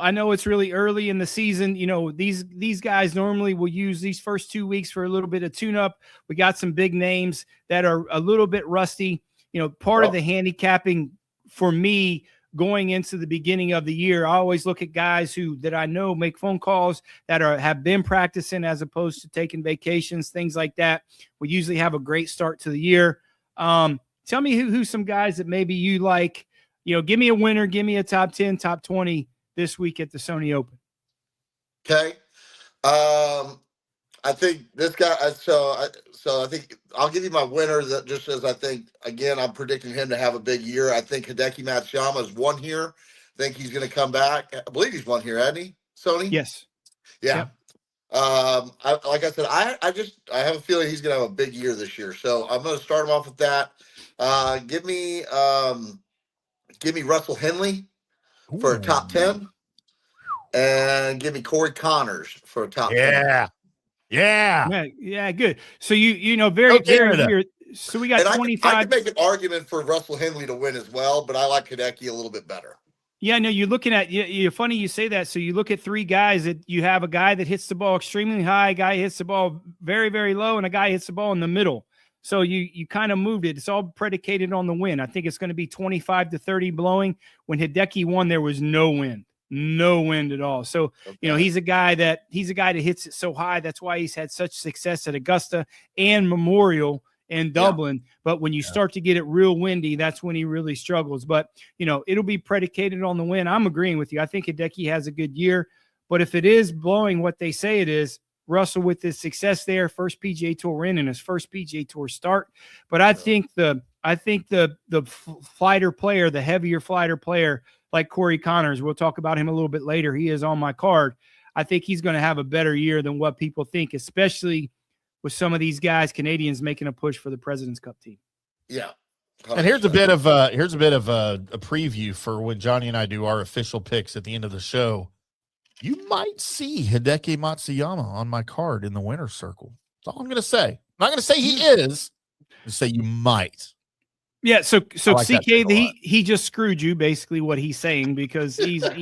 I know it's really early in the season. These guys normally will use these first 2 weeks for a little bit of tune-up. We got some big names that are a little bit rusty. Part of the handicapping for me going into the beginning of the year, I always look at guys that I know make phone calls that have been practicing as opposed to taking vacations, things like that. We usually have a great start to the year. Tell me who some guys that maybe you like, give me a winner, give me a top 10, top 20 this week at the Sony Open. Okay. I think this guy, so I think I'll give you my winner that just as I think, again, I'm predicting him to have a big year. I think Hideki Matsuyama has won here. I think he's going to come back. I believe he's won here, hasn't he, Sony? Yes. Yeah. Yep. Like I said, I have a feeling he's going to have a big year this year. So I'm going to start him off with that. Give me Russell Henley for a top 10. And give me Corey Connors for a top 10. Yeah, good. So very weird. So we got 25. I could make an argument for Russell Henley to win as well, but I like Hideki a little bit better. Yeah, no, you're looking at you're funny you say that. So you look at 3 guys that you have a guy that hits the ball extremely high, a guy hits the ball very, very low, and a guy hits the ball in the middle. So you kind of moved it. It's all predicated on the wind. I think it's going to be 25 to 30 blowing. When Hideki won, there was no wind. No wind at all. So, he's a guy that hits it so high. That's why he's had such success at Augusta and Memorial and Dublin. Yeah. But when you start to get it real windy, that's when he really struggles. But, it'll be predicated on the wind. I'm agreeing with you. I think Hideki has a good year. But if it is blowing what they say it is, Russell with his success there, first PGA Tour win and his first PGA Tour start. But I think the flighter player, the heavier flighter player, like Corey Connors, we'll talk about him a little bit later. He is on my card. I think he's going to have a better year than what people think, especially with some of these guys, Canadians, making a push for the President's Cup team. Yeah. 100%. And here's a bit of a preview for when Johnny and I do our official picks at the end of the show. You might see Hideki Matsuyama on my card in the winner's circle. That's all I'm going to say. I'm not going to say he is. I'm going to say you might. Yeah, so like CK, he just screwed you, basically what he's saying, because he's, as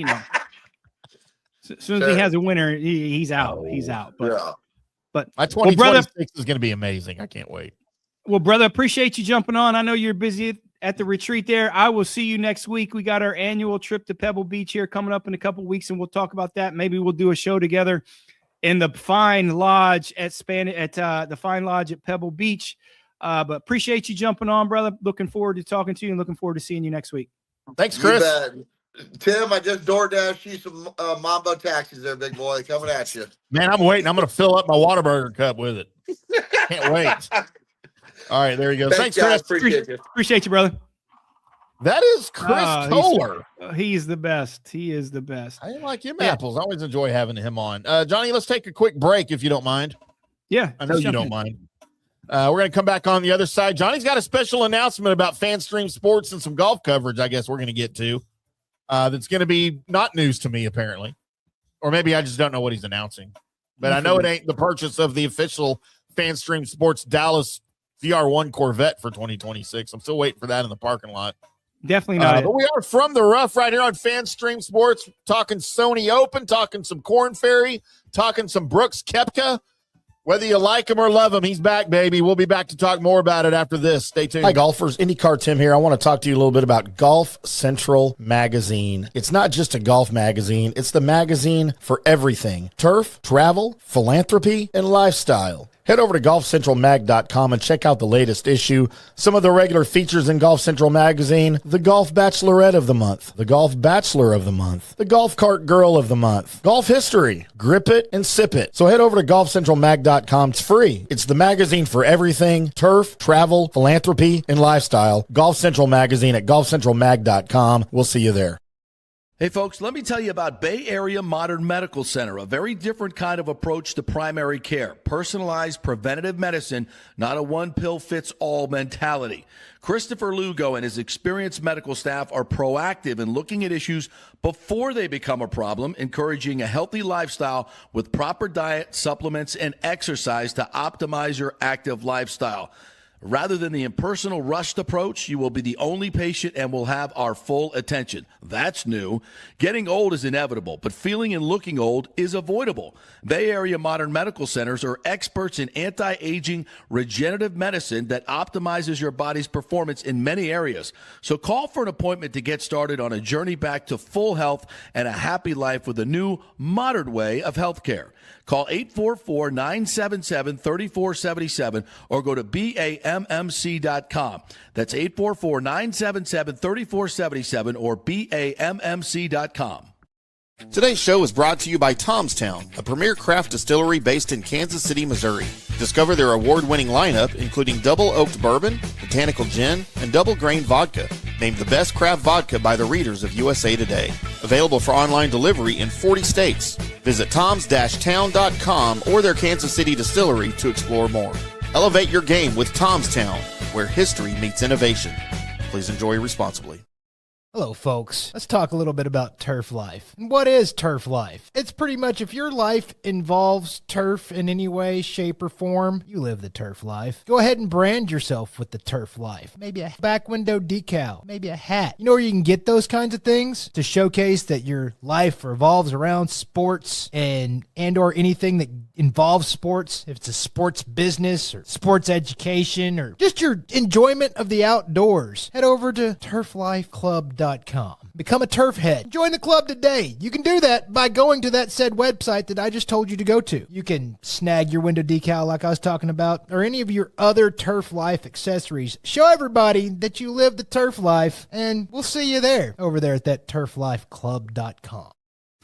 soon as he has a winner, he's out. He's out. But my 2026 is going to be amazing. I can't wait. Well, brother, appreciate you jumping on. I know you're busy at the retreat there. I will see you next week. We got our annual trip to Pebble Beach here coming up in a couple of weeks, and we'll talk about that. Maybe we'll do a show together in the Fine Lodge at the Fine Lodge at Pebble Beach. But appreciate you jumping on, brother. Looking forward to talking to you and looking forward to seeing you next week. Thanks, Chris. Tim, I just DoorDashed you some Mambo taxis there, big boy. Coming at you. Man, I'm waiting. I'm going to fill up my Whataburger cup with it. Can't wait. All right, there you go. Thanks guys. Chris. Appreciate you, brother. That is Chris Kohler. He's the best. He is the best. I like him apples. I always enjoy having him on. Johnny, let's take a quick break if you don't mind. Yeah. I know you don't mind. We're going to come back on the other side. Johnny's got a special announcement about FanStream Sports and some golf coverage, I guess we're going to get to. That's going to be not news to me, apparently. Or maybe I just don't know what he's announcing. But I know it ain't the purchase of the official FanStream Sports Dallas VR1 Corvette for 2026. I'm still waiting for that in the parking lot. Definitely not. But we are from the rough right here on FanStream Sports, talking Sony Open, talking some Korn Ferry, talking some Brooks Koepka. Whether you like him or love him, he's back, baby. We'll be back to talk more about it after this. Stay tuned. Hi, golfers. IndyCarTim here. I want to talk to you a little bit about Golf Central Magazine. It's not just a golf magazine. It's the magazine for everything. Turf, travel, philanthropy, and lifestyle. Head over to golfcentralmag.com and check out the latest issue. Some of the regular features in Golf Central Magazine: the Golf Bachelorette of the Month, the Golf Bachelor of the Month, the Golf Cart Girl of the Month, Golf History, Grip It and Sip It. So head over to golfcentralmag.com. It's free. It's the magazine for everything: turf, travel, philanthropy, and lifestyle. Golf Central Magazine at golfcentralmag.com. We'll see you there. Hey folks, let me tell you about Bay Area Modern Medical Center, a very different kind of approach to primary care. Personalized preventative medicine, not a one-pill-fits-all mentality. Christopher Lugo and his experienced medical staff are proactive in looking at issues before they become a problem, encouraging a healthy lifestyle with proper diet, supplements, and exercise to optimize your active lifestyle. Rather than the impersonal, rushed approach, you will be the only patient and will have our full attention. That's new. Getting old is inevitable, but feeling and looking old is avoidable. Bay Area Modern Medical Centers are experts in anti-aging regenerative medicine that optimizes your body's performance in many areas. So call for an appointment to get started on a journey back to full health and a happy life with a new, modern way of healthcare. Call 844-977-3477 or go to BAMMC.com. That's 844-977-3477 or BAMMC.com. Today's show is brought to you by Tomstown, a premier craft distillery based in Kansas City, Missouri. Discover their award-winning lineup, including double oaked bourbon, botanical gin, and double grain vodka, named the best craft vodka by the readers of USA Today. Available for online delivery in 40 states. Visit toms-town.com or their Kansas City distillery to explore more. Elevate your game with Tomstown, where history meets innovation. Please enjoy responsibly. Hello, folks. Let's talk a little bit about turf life. What is turf life? It's pretty much if your life involves turf in any way, shape, or form, you live the turf life. Go ahead and brand yourself with the turf life. Maybe a back window decal, maybe a hat. You know where you can get those kinds of things to showcase that your life revolves around sports and or anything that involves sports. If it's a sports business or sports education or just your enjoyment of the outdoors, head over to turflifeclub.com. Become a turf head. Join the club today. You can do that by going to that said website that I just told you to go to. You can snag your window decal like I was talking about, or any of your other turf life accessories. Show everybody that you live the turf life, and we'll see you there over there at that turflifeclub.com.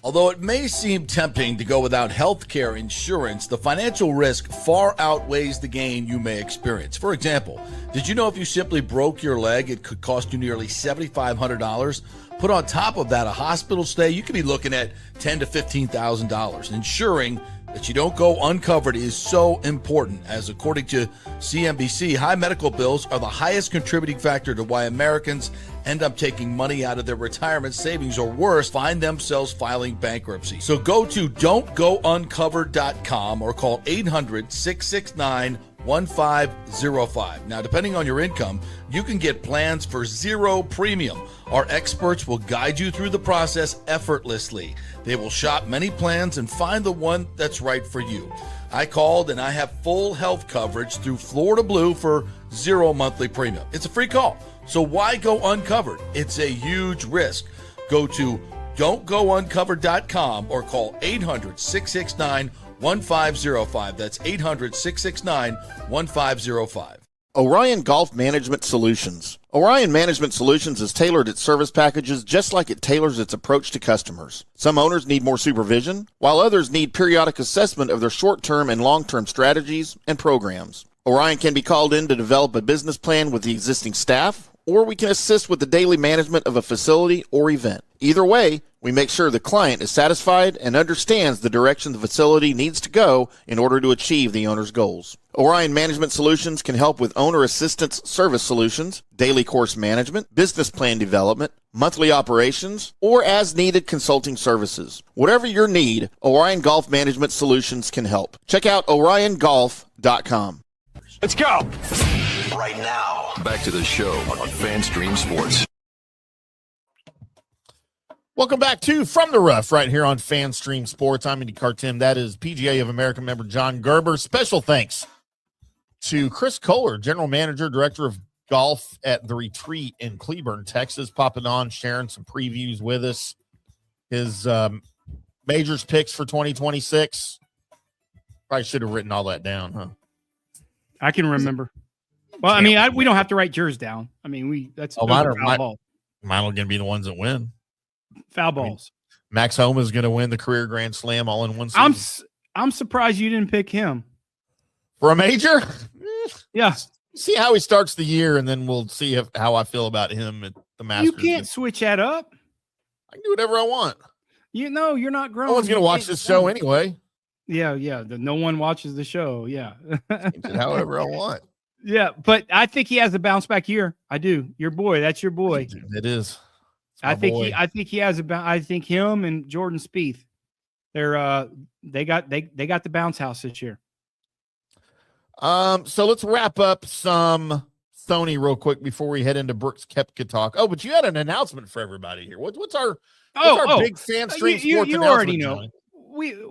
Although it may seem tempting to go without health care insurance, the financial risk far outweighs the gain you may experience. For example, did you know if you simply broke your leg, it could cost you nearly $7,500? Put on top of that a hospital stay, you could be looking at $10,000 to $15,000. Ensuring that you don't go uncovered is so important, as according to CNBC, high medical bills are the highest contributing factor to why Americans end up taking money out of their retirement savings, or worse, find themselves filing bankruptcy. So go to don'tgouncovered.com or call 800-669-1505. Now, depending on your income, you can get plans for zero premium. Our experts will guide you through the process effortlessly. They will shop many plans and find the one that's right for you. I called and I have full health coverage through Florida Blue for zero monthly premium. It's a free call. So why go uncovered? It's a huge risk. Go to don'tgouncovered.com or call 800-669-1505. That's 800-669-1505. Orion Golf Management Solutions. Orion Management Solutions has tailored its service packages just like it tailors its approach to customers. Some owners need more supervision, while others need periodic assessment of their short-term and long-term strategies and programs. Orion can be called in to develop a business plan with the existing staff, or we can assist with the daily management of a facility or event. Either way, we make sure the client is satisfied and understands the direction the facility needs to go in order to achieve the owner's goals. Orion Management Solutions can help with owner assistance service solutions, daily course management, business plan development, monthly operations, or as-needed consulting services. Whatever your need, Orion Golf Management Solutions can help. Check out oriongolf.com. Let's go. Right now, back to the show on FanStream Sports. Welcome back to From the Rough right here on FanStream Sports. I'm IndyCarTim. That is PGA of America member John Gerber. Special thanks to Chris Kohler, General Manager, Director of Golf at the Retreat in Cleburne, Texas, popping on, sharing some previews with us. His majors picks for 2026. Probably should have written all that down, huh? I can remember. Well, I mean, we don't have to write yours down. I mean, that's mine are going to be the ones that win. Foul balls. I mean, Max Homa is going to win the career Grand Slam all in one season. I'm surprised you didn't pick him for a major. Yeah, see how he starts the year, and then we'll see how I feel about him at the Masters. You can't switch that up. I can do whatever I want. You know, you're not grown. No one's going to watch this show anyway. Yeah. No one watches the show. Yeah, however I want. Yeah, but I think he has a bounce back year. I do. Your boy. That's your boy. It is. I think he has I think him and Jordan Spieth, they got the bounce house this year. So let's wrap up some Sony real quick before we head into Brooks Koepka talk. Oh, but you had an announcement for everybody here. What's our big FanStream Sports you announcement? Already know.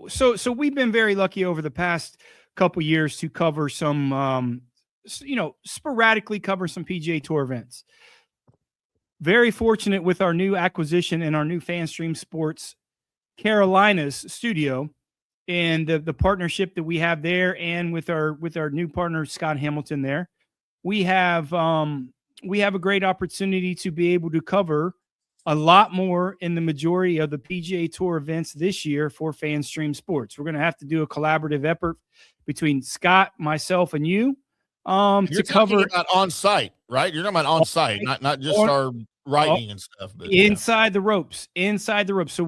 So we've been very lucky over the past couple years to cover some sporadically cover some PGA Tour events. Very fortunate with our new acquisition and our new FanStream Sports Carolinas studio and the partnership that we have there, and with our new partner Scott Hamilton there, we have a great opportunity to be able to cover a lot more in the majority of the PGA Tour events this year for FanStream Sports. We're going to have to do a collaborative effort between Scott, myself, and you. You're talking about on site, right? You're talking about on site, not just our writing and stuff, but inside the ropes. So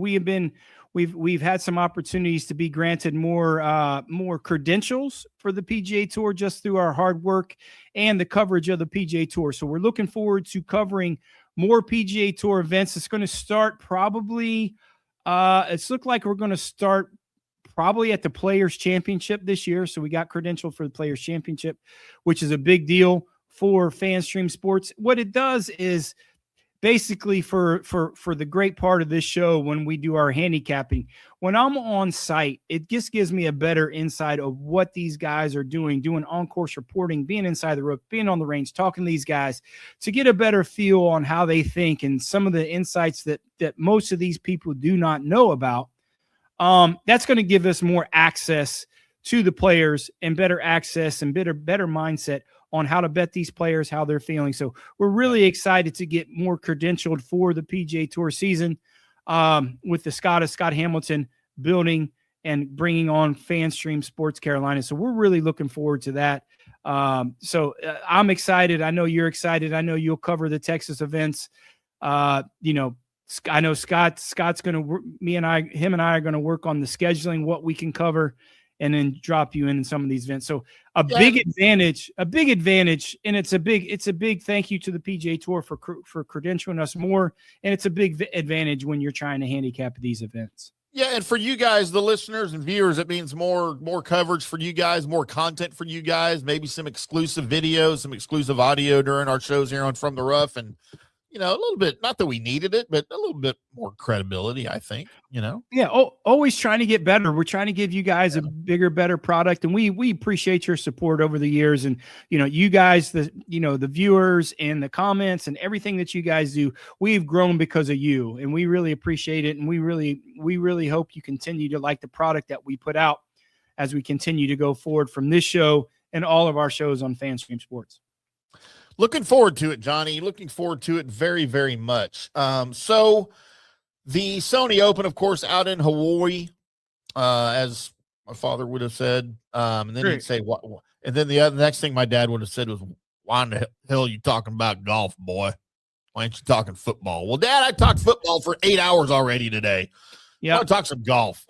we've had some opportunities to be granted more credentials for the PGA Tour just through our hard work and the coverage of the PGA Tour. So we're looking forward to covering more PGA Tour events. It's going to start probably. It's looked like we're going to start probably at the Players Championship this year. So we got credentialed for the Players Championship, which is a big deal for FanStream Sports. What it does is basically for the great part of this show, when we do our handicapping, when I'm on site, it just gives me a better insight of what these guys are doing on-course reporting, being inside the rope, being on the range, talking to these guys to get a better feel on how they think and some of the insights that most of these people do not know about. That's going to give us more access to the players and better access and better mindset on how to bet these players, how they're feeling. So we're really excited to get more credentialed for the PGA Tour season with the Scott Hamilton building and bringing on FanStream Sports Carolina. So we're really looking forward to that. So I'm excited. I know you're excited. I know you'll cover the Texas events. I know Scott's going to, him and I are going to work on the scheduling, what we can cover, and then drop you in some of these events. So a big advantage, and it's a big thank you to the PGA Tour for credentialing us more. And it's a big advantage when you're trying to handicap these events. Yeah. And for you guys, the listeners and viewers, it means more coverage for you guys, more content for you guys, maybe some exclusive videos, some exclusive audio during our shows here on From the Rough. And, a little bit, not that we needed it, but a little bit more credibility, I think, Yeah. Always trying to get better. We're trying to give you guys a bigger, better product. And we appreciate your support over the years. And, you guys, the viewers and the comments and everything that you guys do, we've grown because of you, and we really appreciate it. And we really hope you continue to like the product that we put out as we continue to go forward from this show and all of our shows on FanStream Sports. Looking forward to it, Johnny. Looking forward to it very, very much. So the Sony Open, of course, out in Hawaii, as my father would have said. And then he'd say, "What?" And then the next thing my dad would have said was, "Why in the hell are you talking about golf, boy? Why ain't you talking football?" Well, Dad, I talked football for 8 hours already today. Yeah, I want to talk some golf.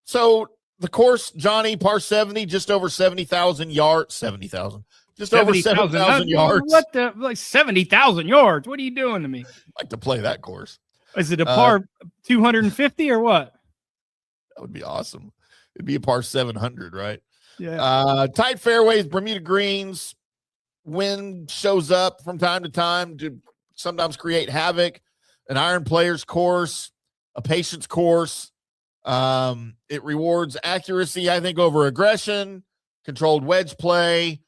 So the course, Johnny, par 70, just over 70,000 yards. 70,000. Just 70, over 7,000 yards. What the, like 70,000 yards? What are you doing to me? I like to play that course. Is it a par 250 or what? That would be awesome. It'd be a par 700, right? Yeah. Tight fairways, Bermuda greens. Wind shows up from time to time to sometimes create havoc. An iron player's course, a patience course. It rewards accuracy, I think, over aggression, controlled wedge play,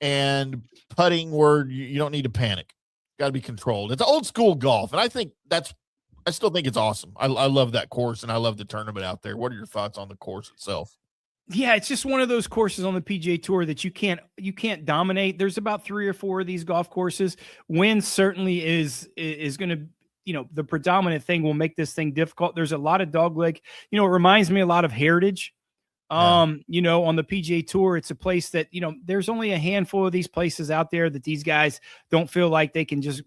and putting where you don't need to panic. Got to be controlled. It's old school golf, and I still think it's awesome. I love that course, and I love the tournament out there. What are your thoughts on the course itself? Yeah, it's just one of those courses on the PGA Tour that you can't dominate. There's about 3 or 4 of these golf courses. Wind certainly is going to, the predominant thing will make this thing difficult. There's a lot of dogleg. It reminds me a lot of Heritage. On the PGA Tour, it's a place that, there's only a handful of these places out there that these guys don't feel like they can just,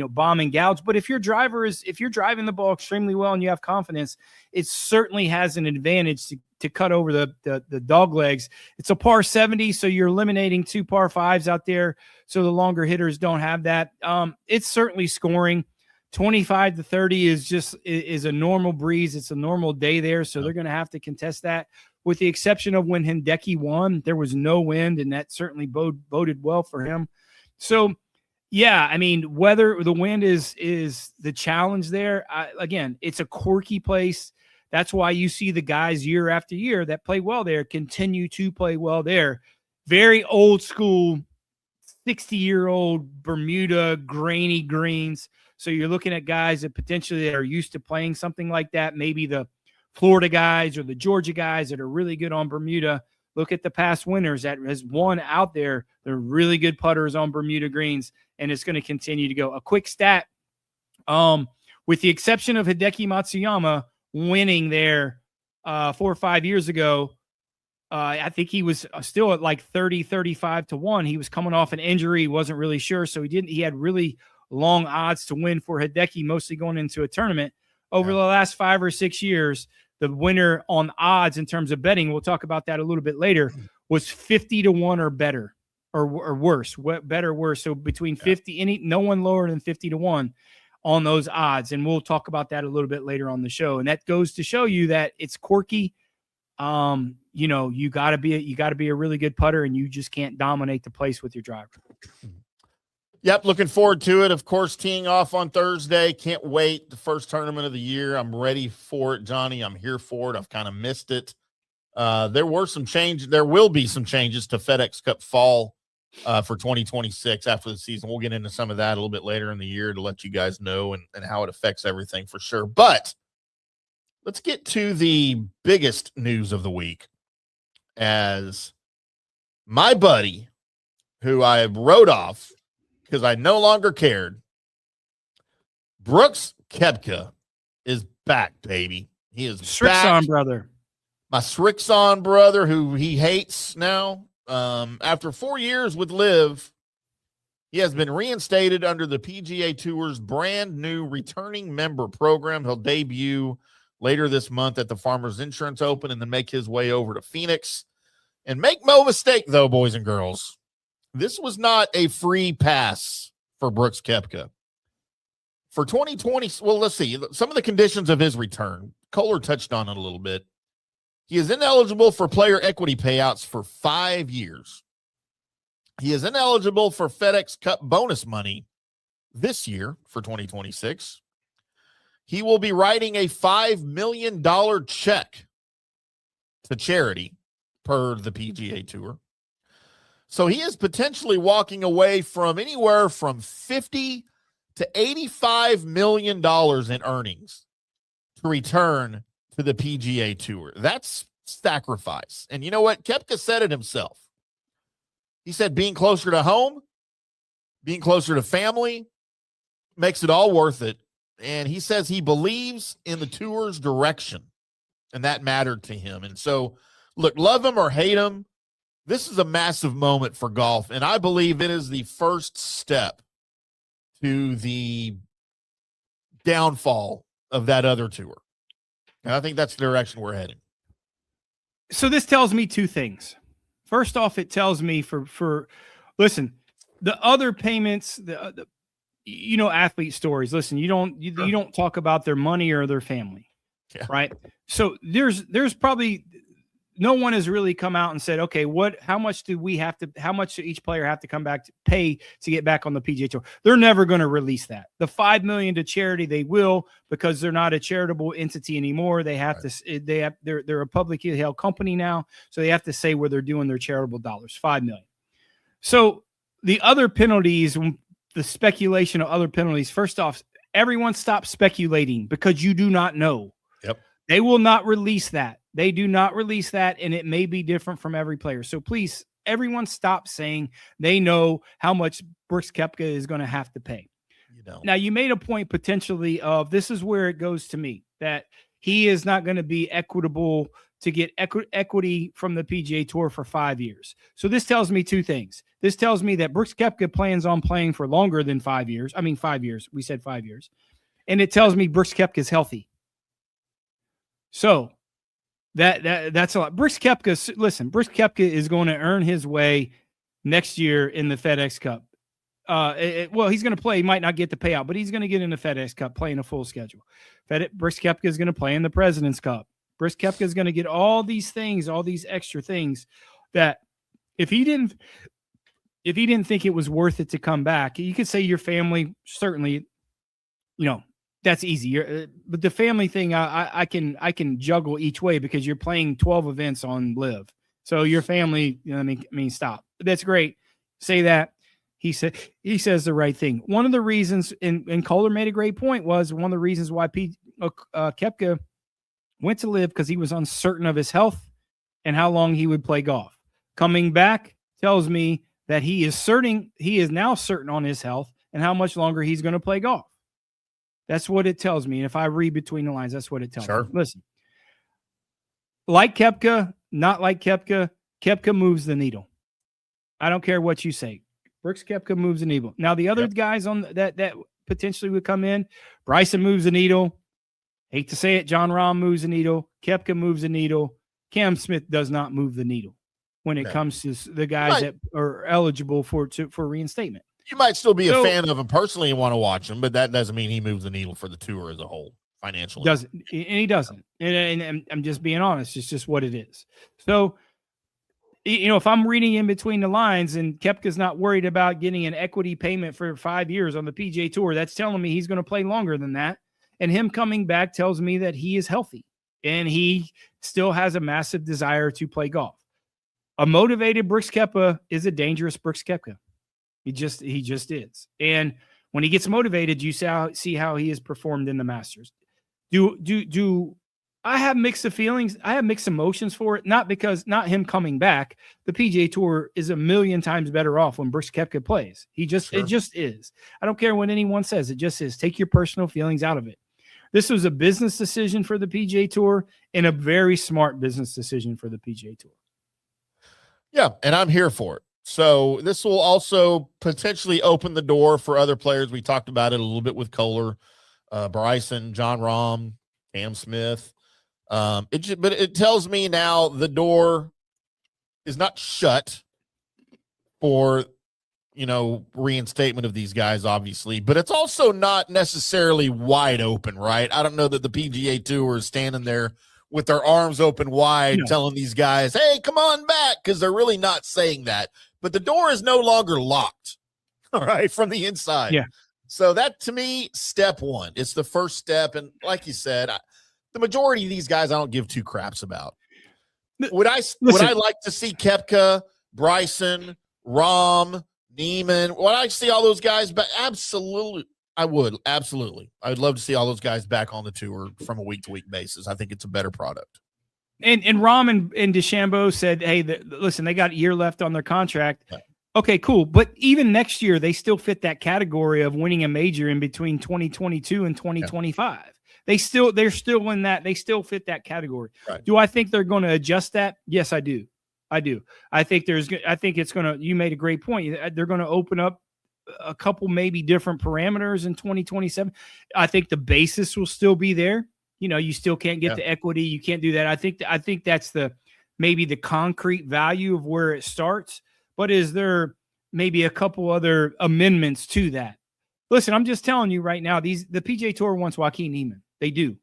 bomb and gouge. But if you're driving the ball extremely well and you have confidence, it certainly has an advantage to cut over the dog legs. It's a par 70, so you're eliminating 2 par 5s out there. So the longer hitters don't have that. It's certainly scoring. 25 to 30 is a normal breeze. It's a normal day there. So they're going to have to contest that. With the exception of when Hideki won, there was no wind, and that certainly boded well for him. So, yeah, I mean, whether the wind is the challenge there, again, it's a quirky place. That's why you see the guys year after year that play well there continue to play well there. Very old school, 60-year-old Bermuda grainy greens. So you're looking at guys that potentially are used to playing something like that. Maybe the Florida guys or the Georgia guys that are really good on Bermuda. Look at the past winners that has won out there. They're really good putters on Bermuda greens, and it's going to continue to go. A quick stat, with the exception of Hideki Matsuyama winning there 4 or 5 years ago, I think he was still at like 35 to 1. He was coming off an injury. He wasn't really sure. So he had really long odds to win for Hideki, mostly going into a tournament. Over the last 5 or 6 years, the winner on odds in terms of betting, we'll talk about that a little bit later, was 50 to 1 or better or worse. Better or worse. So between 50, no one lower than 50 to 1 on those odds. And we'll talk about that a little bit later on the show. And that goes to show you that it's quirky. You gotta be a really good putter, and you just can't dominate the place with your driver. Yep, looking forward to it. Of course, teeing off on Thursday. Can't wait. The first tournament of the year. I'm ready for it, Johnny. I'm here for it. I've kind of missed it. There will be some changes to FedEx Cup Fall for 2026 after the season. We'll get into some of that a little bit later in the year to let you guys know and how it affects everything for sure. But let's get to the biggest news of the week, as my buddy, who I wrote off because I no longer cared, Brooks Koepka, is back, baby. He is Srixon brother. My Srixon brother, who he hates now. After 4 years with Liv, he has been reinstated under the PGA Tour's brand new returning member program. He'll debut later this month at the Farmers Insurance Open and then make his way over to Phoenix. And make no mistake, though, boys and girls, this was not a free pass for Brooks Koepka. For 2020, well, let's see. Some of the conditions of his return, Kohler touched on it a little bit. He is ineligible for player equity payouts for 5 years. He is ineligible for FedEx Cup bonus money this year for 2026. He will be writing a $5 million check to charity per the PGA Tour. So he is potentially walking away from anywhere from $50 to $85 million in earnings to return to the PGA Tour. That's sacrifice. And you know what? Koepka said it himself. He said being closer to home, being closer to family makes it all worth it. And he says he believes in the tour's direction, and that mattered to him. And so, look, love him or hate him, this is a massive moment for golf, and I believe it is the first step to the downfall of that other tour. And I think that's the direction we're heading. So this tells me two things. First off, it tells me listen, the other payments, the athlete stories. Listen, you don't talk about their money or their family, right? So there's probably no one has really come out and said, okay, how much should each player have to come back to pay to get back on the PGA Tour? They're never going to release that. The $5 million to charity, they will, because they're not a charitable entity anymore. They have to, they're a publicly held company now. So they have to say where they're doing their charitable dollars, $5 million. So the other penalties, the speculation of other penalties, first off, everyone stop speculating because you do not know. Yep. They will not release that. They do not release that, and it may be different from every player. So please, everyone stop saying they know how much Brooks Koepka is going to have to pay. Now, you made a point potentially of this is where it goes to me, that he is not going to be equitable to get equity from the PGA Tour for 5 years. So this tells me two things. This tells me that Brooks Koepka plans on playing for longer than 5 years. I mean, 5 years. We said 5 years. And it tells me Brooks Koepka is healthy. So that's a lot. Brooks Koepka is going to earn his way next year in the FedEx Cup. He's going to play. He might not get the payout, but he's going to get in the FedEx Cup, playing a full schedule. Brooks Koepka is going to play in the President's Cup. Brooks Koepka is going to get all these things, all these extra things that if he didn't think it was worth it to come back, you could say your family, certainly, that's easy. But the family thing, I can juggle each way because you're playing 12 events on Live. So your family, stop. That's great. Say that. He says the right thing. One of the reasons, and Kohler made a great point, was one of the reasons why Koepka went to Live because he was uncertain of his health and how long he would play golf. Coming back tells me that he is now certain on his health and how much longer he's going to play golf. That's what it tells me. And if I read between the lines, that's what it tells me. Listen, like Koepka, not like Koepka, Koepka moves the needle. I don't care what you say. Brooks Koepka moves the needle. Now, the other guys on that potentially would come in, Bryson moves the needle. Hate to say it, John Rahm moves the needle. Koepka moves the needle. Cam Smith does not move the needle when it comes to the guys that are eligible for reinstatement. You might still be a fan of him personally and want to watch him, but that doesn't mean he moves the needle for the tour as a whole financially. He doesn't. And I'm just being honest. It's just what it is. So, if I'm reading in between the lines and Koepka's not worried about getting an equity payment for 5 years on the PGA Tour, that's telling me he's going to play longer than that. And him coming back tells me that he is healthy and he still has a massive desire to play golf. A motivated Brooks Koepka is a dangerous Brooks Koepka. He just is. And when he gets motivated, you see how he has performed in the Masters. Do I have mixed feelings? I have mixed emotions for it. Not him coming back. The PGA Tour is a million times better off when Brooks Koepka plays. It just is. I don't care what anyone says. It just is. Take your personal feelings out of it. This was a business decision for the PGA Tour and a very smart business decision for the PGA Tour. Yeah, and I'm here for it. So this will also potentially open the door for other players. We talked about it a little bit with Kohler, Bryson, John Rahm, Cam Smith. But it tells me now the door is not shut for, reinstatement of these guys, obviously, but it's also not necessarily wide open, right? I don't know that the PGA Tour is standing there with their arms open wide, telling these guys, hey, come on back, because they're really not saying that. But the door is no longer locked, all right, from the inside. Yeah. So that, to me, step one. It's the first step. And like you said, the majority of these guys I don't give two craps about. Would I like to see Koepka, Bryson, Rahm, Neiman? Would I see all those guys back? Absolutely. I would. Absolutely. I would love to see all those guys back on the tour from a week-to-week basis. I think it's a better product. And Rahm and DeChambeau said, hey, listen, they got a year left on their contract. Okay, cool. But even next year, they still fit that category of winning a major in between 2022 and 2025. Yeah. They're still in that. They still fit that category. Right. Do I think they're going to adjust that? Yes, I do. I think it's going to, you made a great point. They're going to open up a couple, maybe different parameters in 2027. I think the basis will still be there. You still can't get the equity. You can't do that. I think that's maybe the concrete value of where it starts. But is there maybe a couple other amendments to that? Listen, I'm just telling you right now, the PGA Tour wants Joaquin Niemann. They do.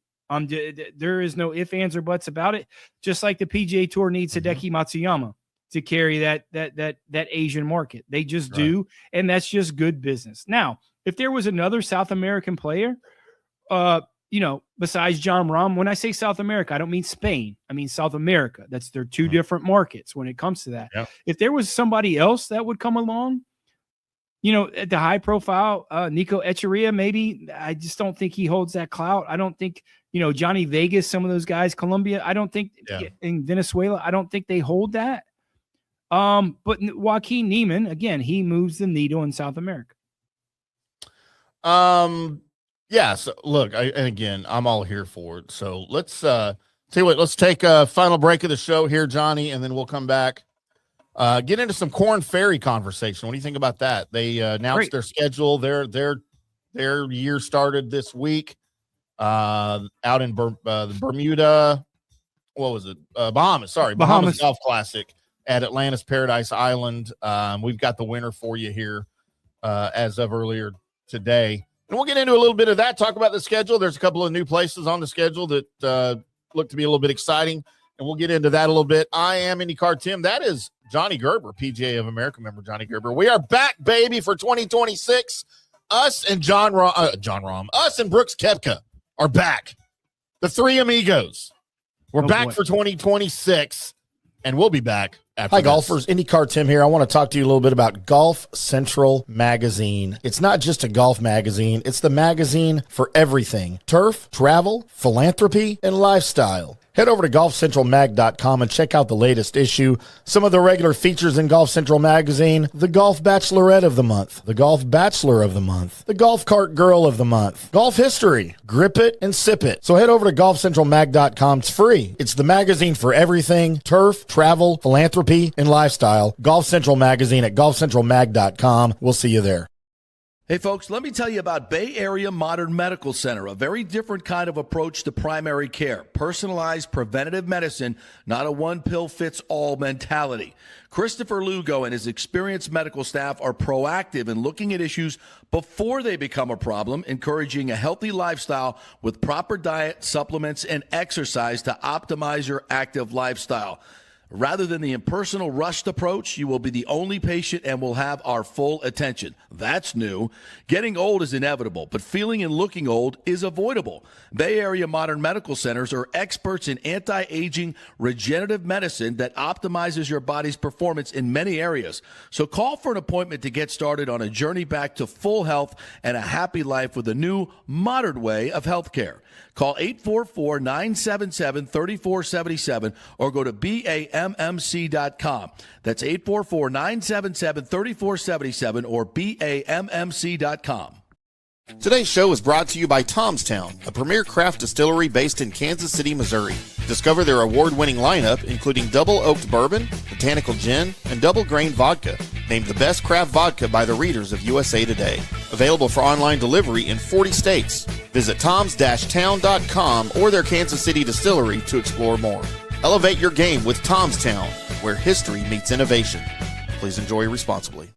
There is no ifs, ands, or buts about it. Just like the PGA Tour needs Hideki Matsuyama to carry that Asian market. They just do, and that's just good business. Now, if there was another South American player, besides John Rahm, when I say South America, I don't mean Spain. I mean South America. They're two different markets when it comes to that. Yeah. If there was somebody else that would come along, at the high profile, Nico Echeverria, maybe, I just don't think he holds that clout. I don't think, Johnny Vegas, some of those guys, Colombia, I don't think in Venezuela, I don't think they hold that. But Joaquin Niemann, again, he moves the needle in South America. Yeah. So look, and again, I'm all here for it. So let's tell you what, let's take a final break of the show here, Johnny, and then we'll come back. Get into some Korn Ferry conversation. What do you think about that? They announced their schedule. Their year started this week out in Bermuda. What was it? Bahamas. Sorry, Bahamas Golf Classic at Atlantis Paradise Island. We've got the winner for you here as of earlier today. And we'll get into a little bit of that, talk about the schedule. There's a couple of new places on the schedule that look to be a little bit exciting, and we'll get into that a little bit. I am IndyCarTim. That is Johnny Gerber, PGA of America member Johnny Gerber. We are back, baby, for 2026. Us and us and Brooks Koepka are back. The three amigos. We're back for 2026, and we'll be back. Hi, golfers. IndyCarTim here. I want to talk to you a little bit about Golf Central Magazine. It's not just a golf magazine. It's the magazine for everything. Turf, travel, philanthropy, and lifestyle. Head over to golfcentralmag.com and check out the latest issue. Some of the regular features in Golf Central Magazine: the Golf Bachelorette of the Month, the Golf Bachelor of the Month, the Golf Cart Girl of the Month, Golf History, Grip It and Sip It. So head over to golfcentralmag.com. It's free. It's the magazine for everything: turf, travel, philanthropy, and lifestyle. Golf Central Magazine at golfcentralmag.com. We'll see you there. Hey, folks, let me tell you about Bay Area Modern Medical Center, a very different kind of approach to primary care. Personalized preventative medicine, not a one-pill-fits-all mentality. Christopher Lugo and his experienced medical staff are proactive in looking at issues before they become a problem, encouraging a healthy lifestyle with proper diet, supplements, and exercise to optimize your active lifestyle. Rather than the impersonal, rushed approach, you will be the only patient and will have our full attention. That's new. Getting old is inevitable, but feeling and looking old is avoidable. Bay Area Modern Medical Centers are experts in anti-aging regenerative medicine that optimizes your body's performance in many areas. So call for an appointment to get started on a journey back to full health and a happy life with a new, modern way of healthcare. Call 844-977-3477 or go to BAMMC.com. That's 844-977-3477 or BAMMC.com. Today's show is brought to you by Tomstown, a premier craft distillery based in Kansas City, Missouri. Discover their award-winning lineup, including double oaked bourbon, botanical gin, and double grain vodka, named the best craft vodka by the readers of USA Today. Available for online delivery in 40 states. Visit toms-town.com or their Kansas City distillery to explore more. Elevate your game with Tomstown, where history meets innovation. Please enjoy responsibly.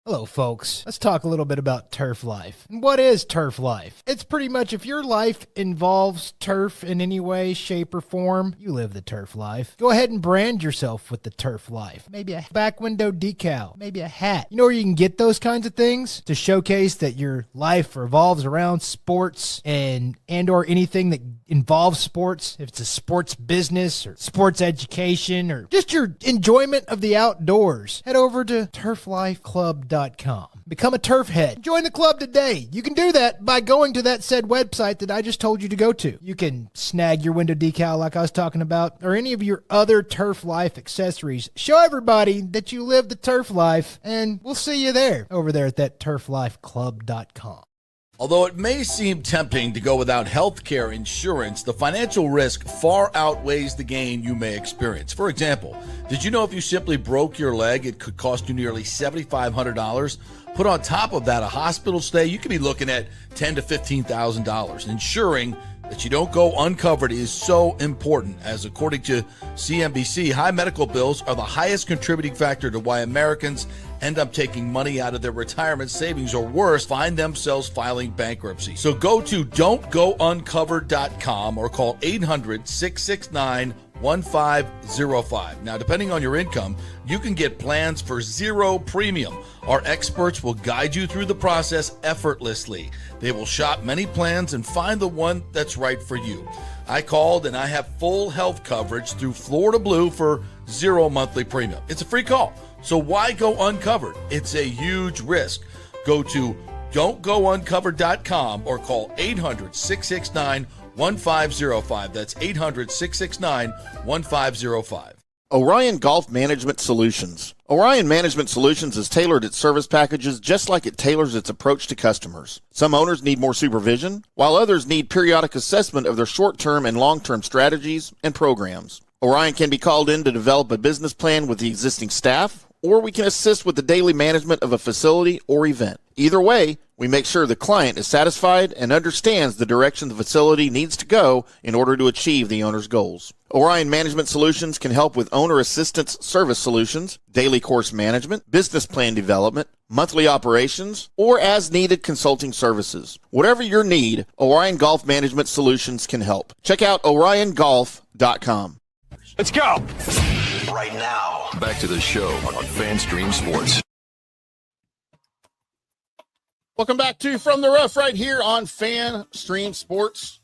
Hello, folks. Let's talk a little bit about turf life. And what is turf life? It's pretty much if your life involves turf in any way, shape, or form, you live the turf life. Go ahead and brand yourself with the turf life. Maybe a back window decal, maybe a hat. You know where you can get those kinds of things to showcase that your life revolves around sports and or anything that involves sports. If it's a sports business or sports education or just your enjoyment of the outdoors, head over to turflifeclub.com. OrionGolfClub.com. Become a turf head. Join the club today. You can do that by going to that said website that I just told you to go to. You can snag your window decal like I was talking about, or any of your other turf life accessories. Show everybody that you live the turf life, and we'll see you there over there at that turflifeclub.com. Although it may seem tempting to go without health care insurance, the financial risk far outweighs the gain you may experience. For example, did you know if you simply broke your leg, it could cost you nearly $7,500? Put on top of that a hospital stay, you could be looking at $10,000 to $15,000. Ensuring that you don't go uncovered is so important, as according to CNBC, high medical bills are the highest contributing factor to why Americans end up taking money out of their retirement savings, or worse, find themselves filing bankruptcy. So go to don'tgouncovered.com or call 800-669-1505. Now, depending on your income, you can get plans for zero premium. Our experts will guide you through the process effortlessly. They will shop many plans and find the one that's right for you. I called and I have full health coverage through Florida Blue for zero monthly premium. It's a free call. So why go uncovered? It's a huge risk. Go to don'tgouncovered.com or call 800-669-1505. That's 800-669-1505. Orion Golf Management Solutions. Orion Management Solutions has tailored its service packages just like it tailors its approach to customers. Some owners need more supervision, while others need periodic assessment of their short-term and long-term strategies and programs. Orion can be called in to develop a business plan with the existing staff, or we can assist with the daily management of a facility or event. Either way, we make sure the client is satisfied and understands the direction the facility needs to go in order to achieve the owner's goals. Orion Management Solutions can help with owner assistance service solutions, daily course management, business plan development, monthly operations, or as-needed consulting services. Whatever your need, Orion Golf Management Solutions can help. Check out OrionGolf.com. Let's go. Right now. Back to the show on FanStream Sports. Welcome back to From the Rough right here on FanStream Sports.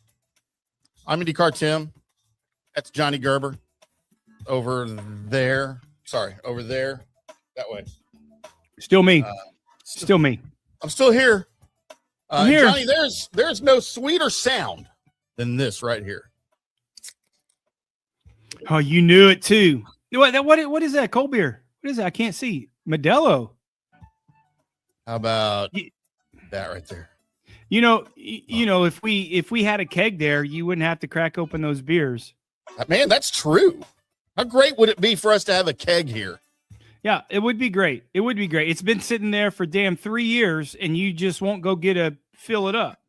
I'm IndyCarTim. That's Johnny Gerber over there. Sorry, over there. That way. Still me. Still me. I'm still here. I'm here. Johnny, there's no sweeter sound than this right here. Oh, you knew it too. What is that? Cold beer. What is that? I can't see. Modelo. How about that right there? You know, if we had a keg there, you wouldn't have to crack open those beers. Man, that's true. How great would it be for us to have a keg here? Yeah, it would be great. It would be great. It's been sitting there for damn 3 years, and you just won't go fill it up.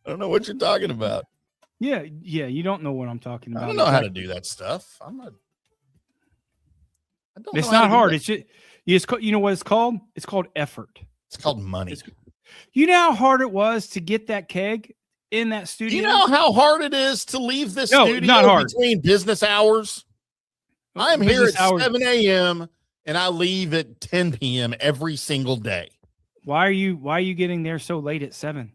I don't know what you're talking about. Yeah, you don't know what I'm talking about. I don't know how to do that stuff. It's not hard. It's just you know what it's called? It's called effort. It's called money. You know how hard it was to get that keg in that studio? You know how hard it is to leave this studio not hard. Between business hours? I'm here at 7 a.m. and I leave at 10 p.m. every single day. Why are you getting there so late at 7?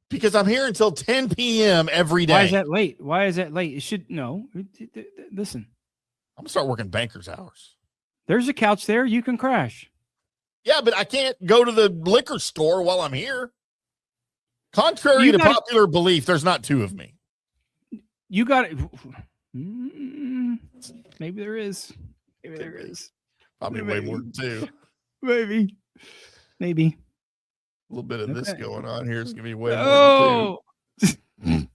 Because I'm here until 10 p.m. every day. Why is that late? It should listen. I'm gonna start working banker's hours. There's a couch there. You can crash. Yeah, but I can't go to the liquor store while I'm here. Contrary to popular belief, there's not two of me. You got it. Maybe there is. Probably way more than two. Maybe. A little bit of this going on here is going to be way more than two.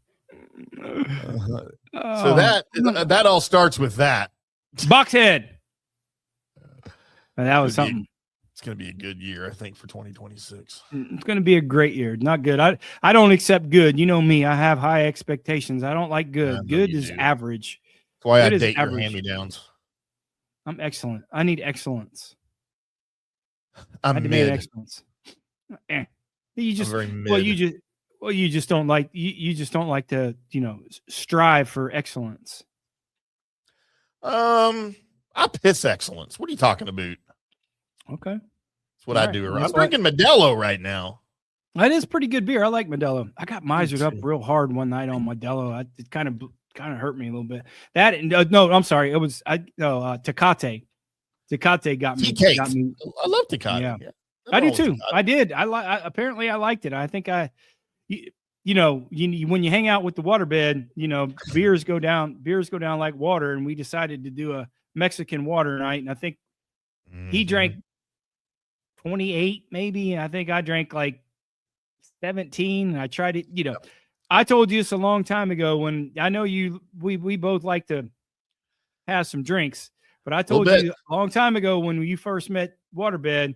So that all starts with that. Boxhead. That was something. It's going to be a good year, I think, for 2026. It's going to be a great year. Not good. I don't accept good. You know me. I have high expectations. I don't like good. Good is average. That's why I date your hand-me-downs. I'm excellent. I need excellence. I'm mid. Excellence. You just very mid. you just don't like to strive for excellence. I piss excellence. What are you talking about? Okay, that's what I do. I'm drinking Modelo right now. That is pretty good beer. I like Modelo. I got misered up real hard one night on Modelo. It kind of hurt me a little bit. No, I'm sorry. It was Tecate. Tecate got me. Tea Got me. I love Tecate. Yeah. Yeah. I do too. I did. Apparently I liked it. I think when you hang out with the waterbed, beers go down like water. And we decided to do a Mexican water night. And I think he drank 28 maybe. And I think I drank like 17. I tried it, I told you this a long time ago when I know we both like to have some drinks, but I told you a long time ago when you first met Waterbed,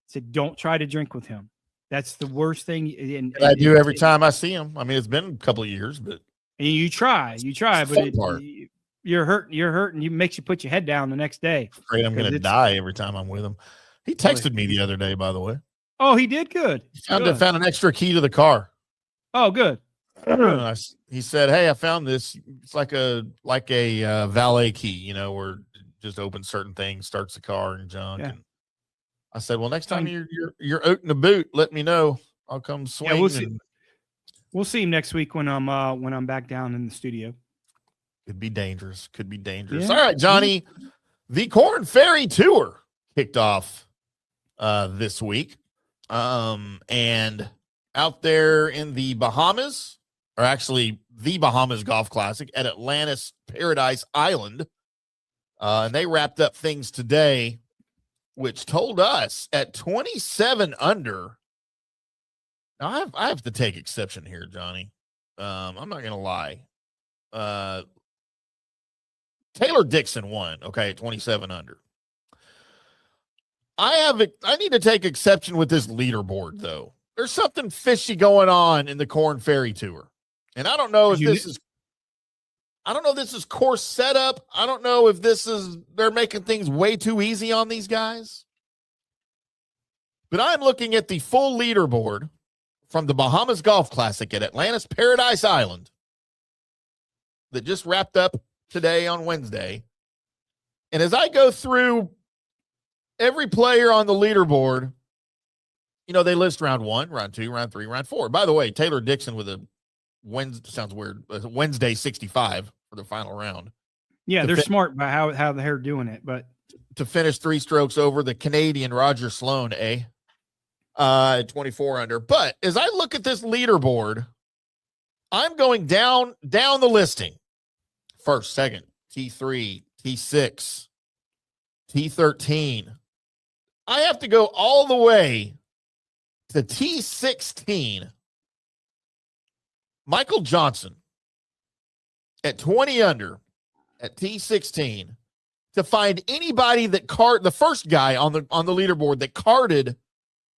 said, don't try to drink with him. That's the worst thing. And I do every time I see him. I mean, it's been a couple of years, but and you try, but you're hurting. You makes you put your head down the next day. I'm afraid I'm going to die every time I'm with him. He texted me the other day, by the way. Oh, he did good. He found an extra key to the car. Oh, good. He said, "Hey, I found this. It's like a valet key, where it just opens certain things, starts the car and junk." Yeah. And I said, "Well, next time you're out in the boot, let me know. I'll come swing." Yeah, we'll see him next week when I'm back down in the studio. Could be dangerous. Yeah. All right, Johnny. The Korn Ferry Tour kicked off this week, and out there in the Bahamas, or actually the Bahamas Golf Classic at Atlantis Paradise Island. And they wrapped up things today, which told us at 27 under. Now, I have to take exception here, Johnny. I'm not going to lie. Taylor Dixon won, okay, at 27 under. I need to take exception with this leaderboard, though. There's something fishy going on in the Korn Ferry Tour. And I don't know if this is course setup. I don't know if they're making things way too easy on these guys. But I'm looking at the full leaderboard from the Bahamas Golf Classic at Atlantis Paradise Island that just wrapped up today on Wednesday. And as I go through every player on the leaderboard, they list round 1, round 2, round 3, round 4. By the way, Taylor Dixon with a Wednesday 65 for the final round. Yeah, they're smart about how they're doing it, but to finish 3 strokes over the Canadian Roger Sloan, at 24 under. But as I look at this leaderboard, I'm going down the listing. First, second, T3, T6, T13. I have to go all the way to T16. Michael Johnson at 20 under at T16 to find anybody that the first guy on the leaderboard that carded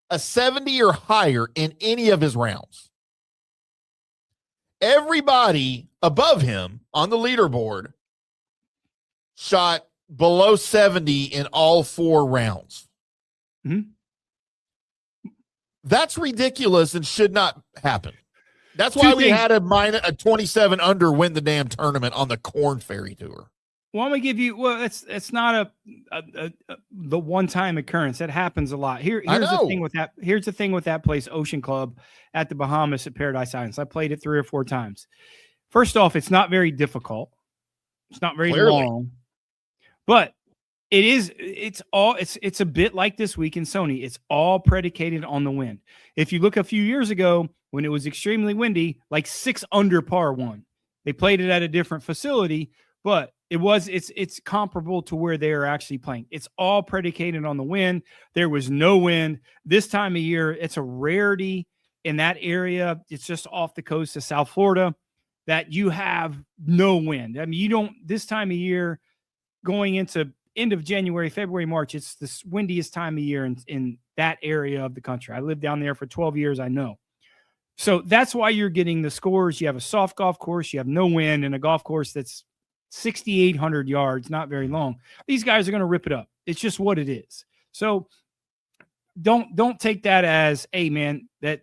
a 70 or higher in any of his rounds. Everybody above him on the leaderboard shot below 70 in all 4 rounds. Mm-hmm. That's ridiculous and should not happen. That's why we had a 27 under win the damn tournament on the Korn Ferry Tour. Well, I'm gonna give you. Well, it's not the one-time occurrence. That happens a lot. Here's the thing with that. Here's the thing with that place, Ocean Club at the Bahamas at Paradise Islands. I played it 3 or 4 times. First off, it's not very difficult. It's not very long, but it is. It's a bit like this week in Sony. It's all predicated on the wind. If you look a few years ago when it was extremely windy, like 6 under par won. They played it at a different facility, but it's comparable to where they are actually playing. It's all predicated on the wind. There was no wind this time of year. It's a rarity in that area. It's just off the coast of South Florida that you have no wind. I mean, you don't this time of year going into end of January, February, March. It's the windiest time of year in that area of the country. I lived down there for 12 years. I know. So that's why you're getting the scores. You have a soft golf course, you have no wind, and a golf course that's 6,800 yards, not very long. These guys are going to rip it up. It's just what it is. So don't take that as, hey man, that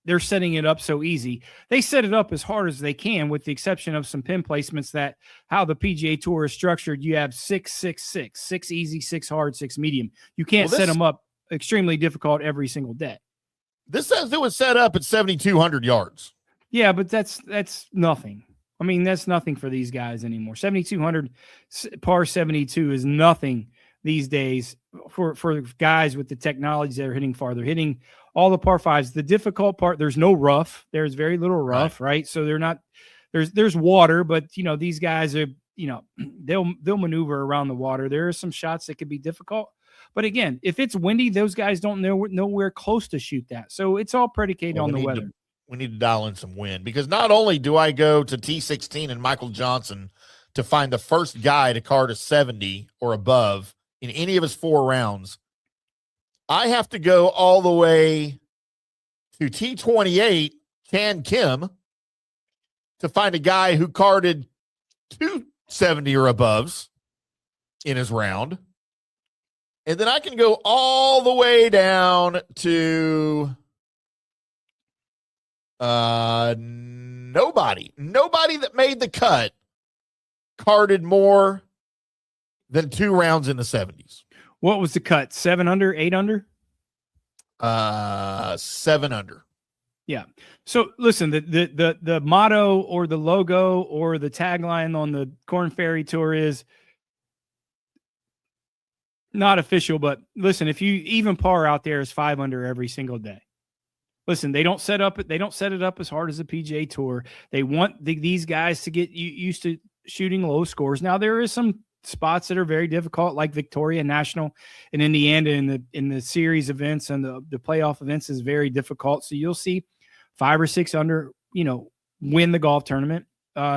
they're setting it up so easy. They set it up as hard as they can, with the exception of some pin placements that how the PGA Tour is structured. You have 6, 6, 6, 6 easy, 6 hard, 6 medium. You can't set them up extremely difficult every single day. This says it was set up at 7,200 yards. Yeah, but that's nothing. I mean, that's nothing for these guys anymore. 7,200 par 72 is nothing these days for guys with the technologies that are hitting farther, hitting all the par fives. The difficult part, there's no rough. There's very little rough, right? So they're not, there's water, but these guys are, they'll maneuver around the water. There are some shots that could be difficult. But again, if it's windy, those guys don't know nowhere close to shoot that. So it's all predicated on the weather. We need to dial in some wind, because not only do I go to T16 and Michael Johnson to find the first guy to card a 70 or above in any of his 4 rounds, I have to go all the way to T28, Chan Kim, to find a guy who carded 270 or aboves in his round. And then I can go all the way down to nobody that made the cut carded more than 2 rounds in the 70s. What was the cut? 7 under, 8 under? 7 under. Yeah. So listen, the motto or the logo or the tagline on the Korn Ferry Tour is not official, but listen, if you even par out there is 5 under every single day. Listen, they don't set it up as hard as the PGA Tour. They want these guys to get used to shooting low scores. Now there is some spots that are very difficult, like Victoria National and Indiana in the series events and the playoff events is very difficult. So you'll see 5 or 6 under, win the golf tournament.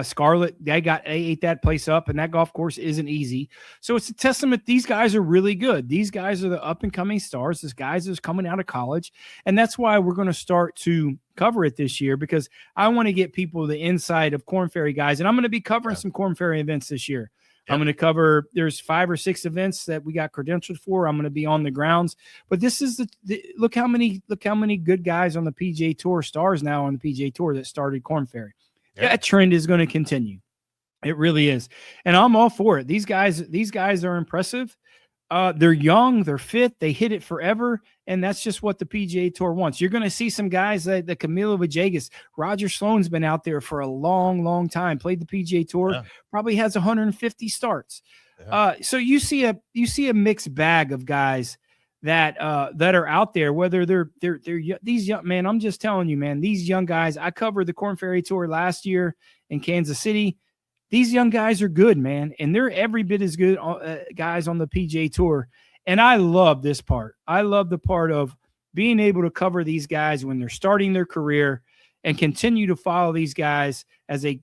Scarlett, they ate that place up, and that golf course isn't easy. So it's a testament. These guys are really good. These guys are the up and coming stars. These guys is coming out of college. And that's why we're going to start to cover it this year, because I want to get people the inside of Korn Ferry guys. And I'm going to be covering some Korn Ferry events this year. Yep. I'm going to cover, there's 5 or 6 events that we got credentialed for. I'm going to be on the grounds, but this is look how many good guys on the PGA Tour, stars now on the PGA Tour that started Korn Ferry. Yeah. That trend is going to continue. It really is. And I'm all for it. These guys are impressive. They're young, they're fit, they hit it forever. And that's just what the PGA Tour wants. You're going to see some guys like the Camilo Villegas. Roger Sloan's been out there for a long, long time, played the PGA Tour, probably has 150 starts. Yeah. So you see a mixed bag of guys that are out there, whether they're these young, man, I'm just telling you, man, these young guys, I covered the Korn Ferry Tour last year in Kansas City. These young guys are good, man, and they're every bit as good guys on the PGA Tour. And I love this part. I love the part of being able to cover these guys when they're starting their career and continue to follow these guys as they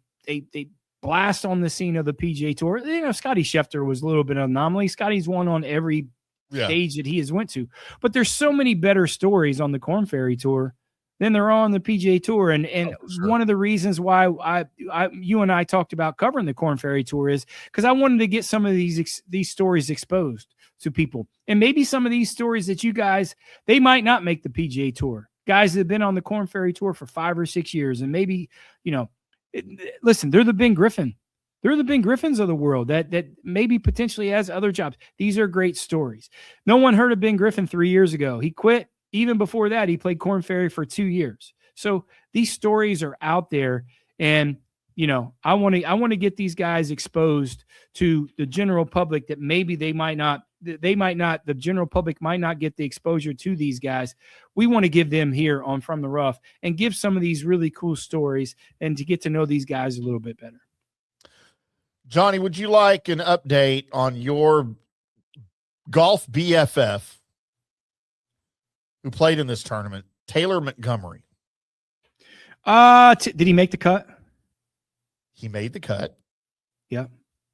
blast on the scene of the PGA Tour. Scotty Scheffler was a little bit of an anomaly. Scotty's won on every stage that he has went to. But there's so many better stories on the Korn Ferry Tour than there are on the PGA Tour. And one of the reasons why you and I talked about covering the Korn Ferry Tour is because I wanted to get some of these stories exposed to people. And maybe some of these stories that you guys, they might not make the PGA Tour. Guys that have been on the Korn Ferry Tour for 5 or 6 years. And maybe, listen, they're the Ben Griffin. They're the Ben Griffins of the world that maybe potentially has other jobs. These are great stories. No one heard of Ben Griffin 3 years ago. He quit. Even before that, he played Korn Ferry for 2 years. So these stories are out there, and I want to get these guys exposed to the general public that maybe the general public might not get the exposure to these guys. We want to give them here on From the Rough and give some of these really cool stories and to get to know these guys a little bit better. Johnny, would you like an update on your golf BFF who played in this tournament, Taylor Montgomery? Did he make the cut? He made the cut. Yeah.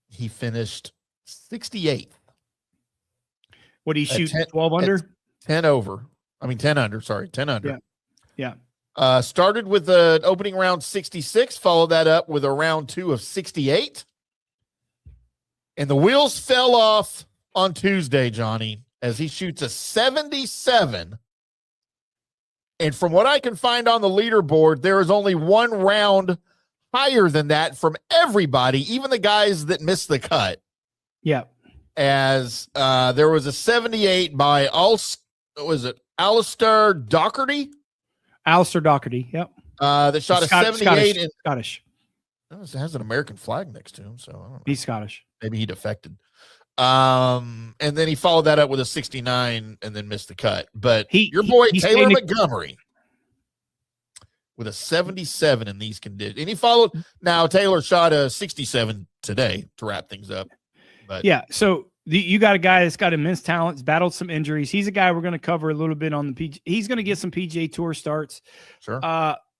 He finished 68th. What did he shoot? 12 under? 10 over. I mean, 10 under. Sorry, 10 under. Yeah. Started with an opening round 66, followed that up with a round 2 of 68. And the wheels fell off on Tuesday, Johnny, as he shoots a 77. And from what I can find on the leaderboard, there is only one round higher than that from everybody, even the guys that missed the cut. Yeah. As there was a 78 by Alistair Doherty? Alistair Doherty, yep. That shot a 78. Scottish. It has an American flag next to him, so I don't know. He's Scottish. Maybe he defected. And then he followed that up with a 69 and then missed the cut. But your boy Taylor Montgomery with a 77 in these conditions. And he followed. Now, Taylor shot a 67 today to wrap things up. But yeah, so you got a guy that's got immense talent, battled some injuries. He's a guy we're going to cover a little bit on the PGA. He's going to get some PGA Tour starts. Sure.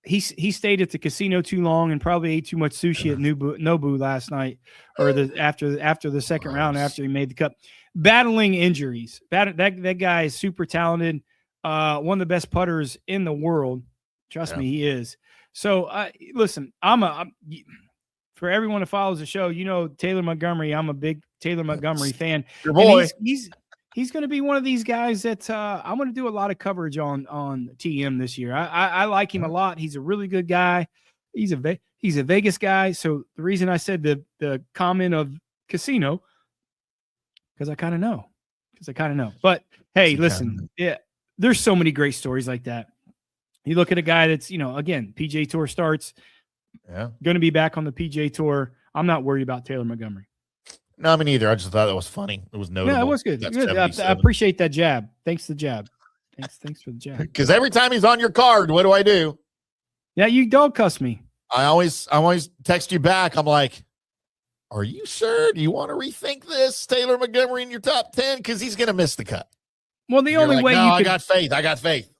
He stayed at the casino too long and probably ate too much sushi at Nobu last night, or after the second round after he made the cut. Battling injuries. That guy is super talented. One of the best putters in the world. Trust me, he is. So listen, for everyone who follows the show, Taylor Montgomery. I'm a big Taylor Montgomery fan. Your boy. He's going to be one of these guys that I'm going to do a lot of coverage on TM this year. I like him a lot. He's a really good guy. He's a Vegas guy. So the reason I said the comment of casino, because I kind of know. But hey, listen, there's so many great stories like that. You look at a guy that's, again, PGA Tour starts, going to be back on the PGA Tour. I'm not worried about Taylor Montgomery. No, me neither. I just thought that was funny. It was notable. Yeah, it was good. I appreciate that jab. Thanks for the jab. Thanks for the jab. Because every time he's on your card, what do? Yeah, you dog cuss me. I always text you back. I'm like, are you sure? Do you want to rethink this, Taylor Montgomery, in your top 10? Because he's going to miss the cut. Well, the only way I got faith.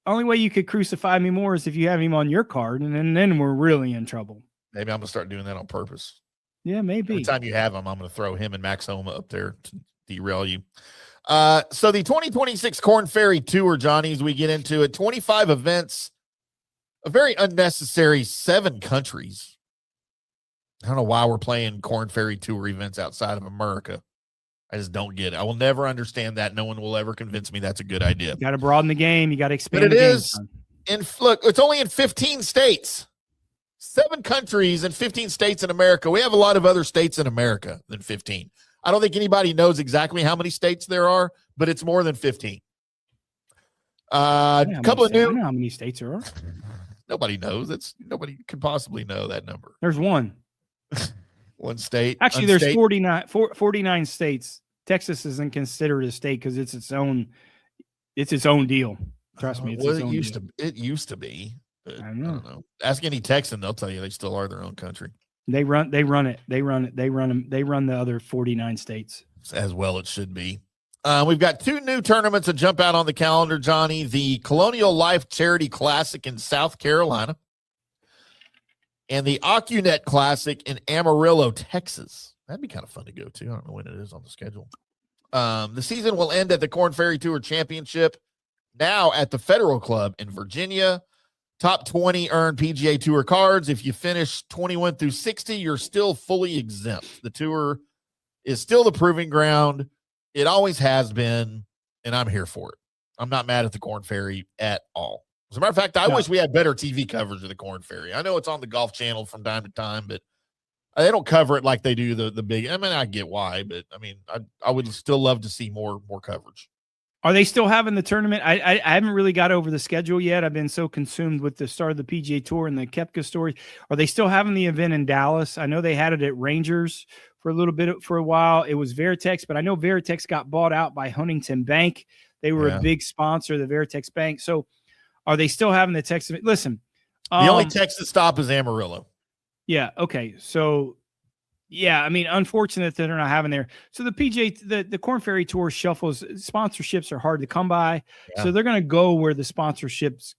Only way you could crucify me more is if you have him on your card, and then we're really in trouble. Maybe I'm going to start doing that on purpose. Yeah, maybe. Every time you have him, I'm going to throw him and Max Homa up there to derail you. So the 2026 Korn Ferry Tour, Johnny, as we get into it, 25 events, a very unnecessary 7 countries. I don't know why we're playing Korn Ferry Tour events outside of America. I just don't get it. I will never understand that. No one will ever convince me that's a good idea. You got to broaden the game. You got to expand the game. Look, it's only in 15 states. 7 countries and 15 states in America. We have a lot of other states in America than 15. I don't think anybody knows exactly how many states there are, but it's more than 15. I don't know how many states there are. Nobody knows. Nobody could possibly know that number. There's one. One state. Actually, there's 49 states. Texas isn't considered a state because it's its own deal. Trust me. It used to be. I don't know. Ask any Texan, they'll tell you they still are their own country. They run it. They run the other 49 states. As well it should be. We've got 2 new tournaments that jump out on the calendar, Johnny. The Colonial Life Charity Classic in South Carolina and the OcuNet Classic in Amarillo, Texas. That'd be kind of fun to go to. I don't know when it is on the schedule. The season will end at the Korn Ferry Tour Championship, now at the Federal Club in Virginia. Top 20 earn PGA Tour cards. If you finish 21 through 60, you're still fully exempt. The tour is still the proving ground. It always has been, and I'm here for it. I'm not mad at the Korn Ferry at all. As a matter of fact, I wish we had better TV coverage of the Korn Ferry. I know it's on the Golf Channel from time to time, but they don't cover it like they do the big. I mean, I get why, but I mean, I would still love to see more coverage. Are they still having the tournament? I haven't really got over the schedule yet. I've been so consumed with the start of the PGA Tour and the Koepka story. Are they still having the event in Dallas? I know they had it at Rangers for a while. It was Veritex, but I know Veritex got bought out by Huntington Bank. They were a big sponsor of the Veritex Bank. So are they still having the Texas? Listen. The only Texas stop is Amarillo. Yeah. Okay. So, yeah, I mean, unfortunate that they're not having there. So the PGA, the Korn Ferry Tour shuffles, sponsorships are hard to come by. Yeah. So they're going to go where the sponsorships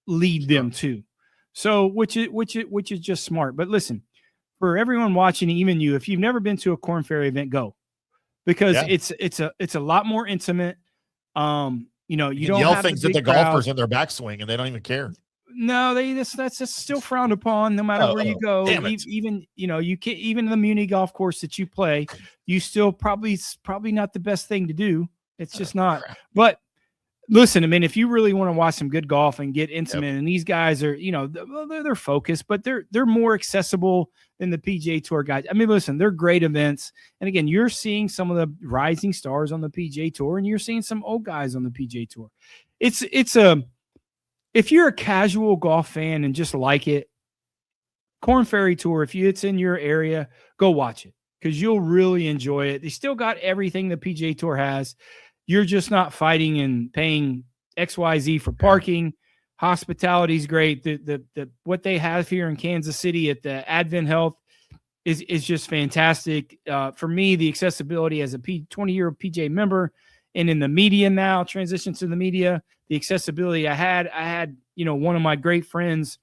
lead them to. So, which is just smart. But listen, for everyone watching, even you, if you've never been to a Korn Ferry event, go, because it's a lot more intimate. You don't yell have things at the golfers in their backswing, and they don't even care. No, that's just still frowned upon no matter where you go. Even you can't, even the Muni golf course that you play, you still probably not the best thing to do. It's just not. But listen, I mean, if you really want to watch some good golf and get intimate, and these guys are, they're focused, but they're more accessible than the PGA Tour guys. I mean, listen, they're great events. And again, you're seeing some of the rising stars on the PGA Tour, and you're seeing some old guys on the PGA Tour. If you're a casual golf fan and just like it, Korn Ferry Tour, if it's in your area, go watch it, because you'll really enjoy it. They still got everything the PGA Tour has. You're just not fighting and paying XYZ for parking. Hospitality is great. The what they have here in Kansas City at the Advent Health is just fantastic. For me, the accessibility as a 20-year PGA member and in the media now, transition to the media, the accessibility I had, one of my great friends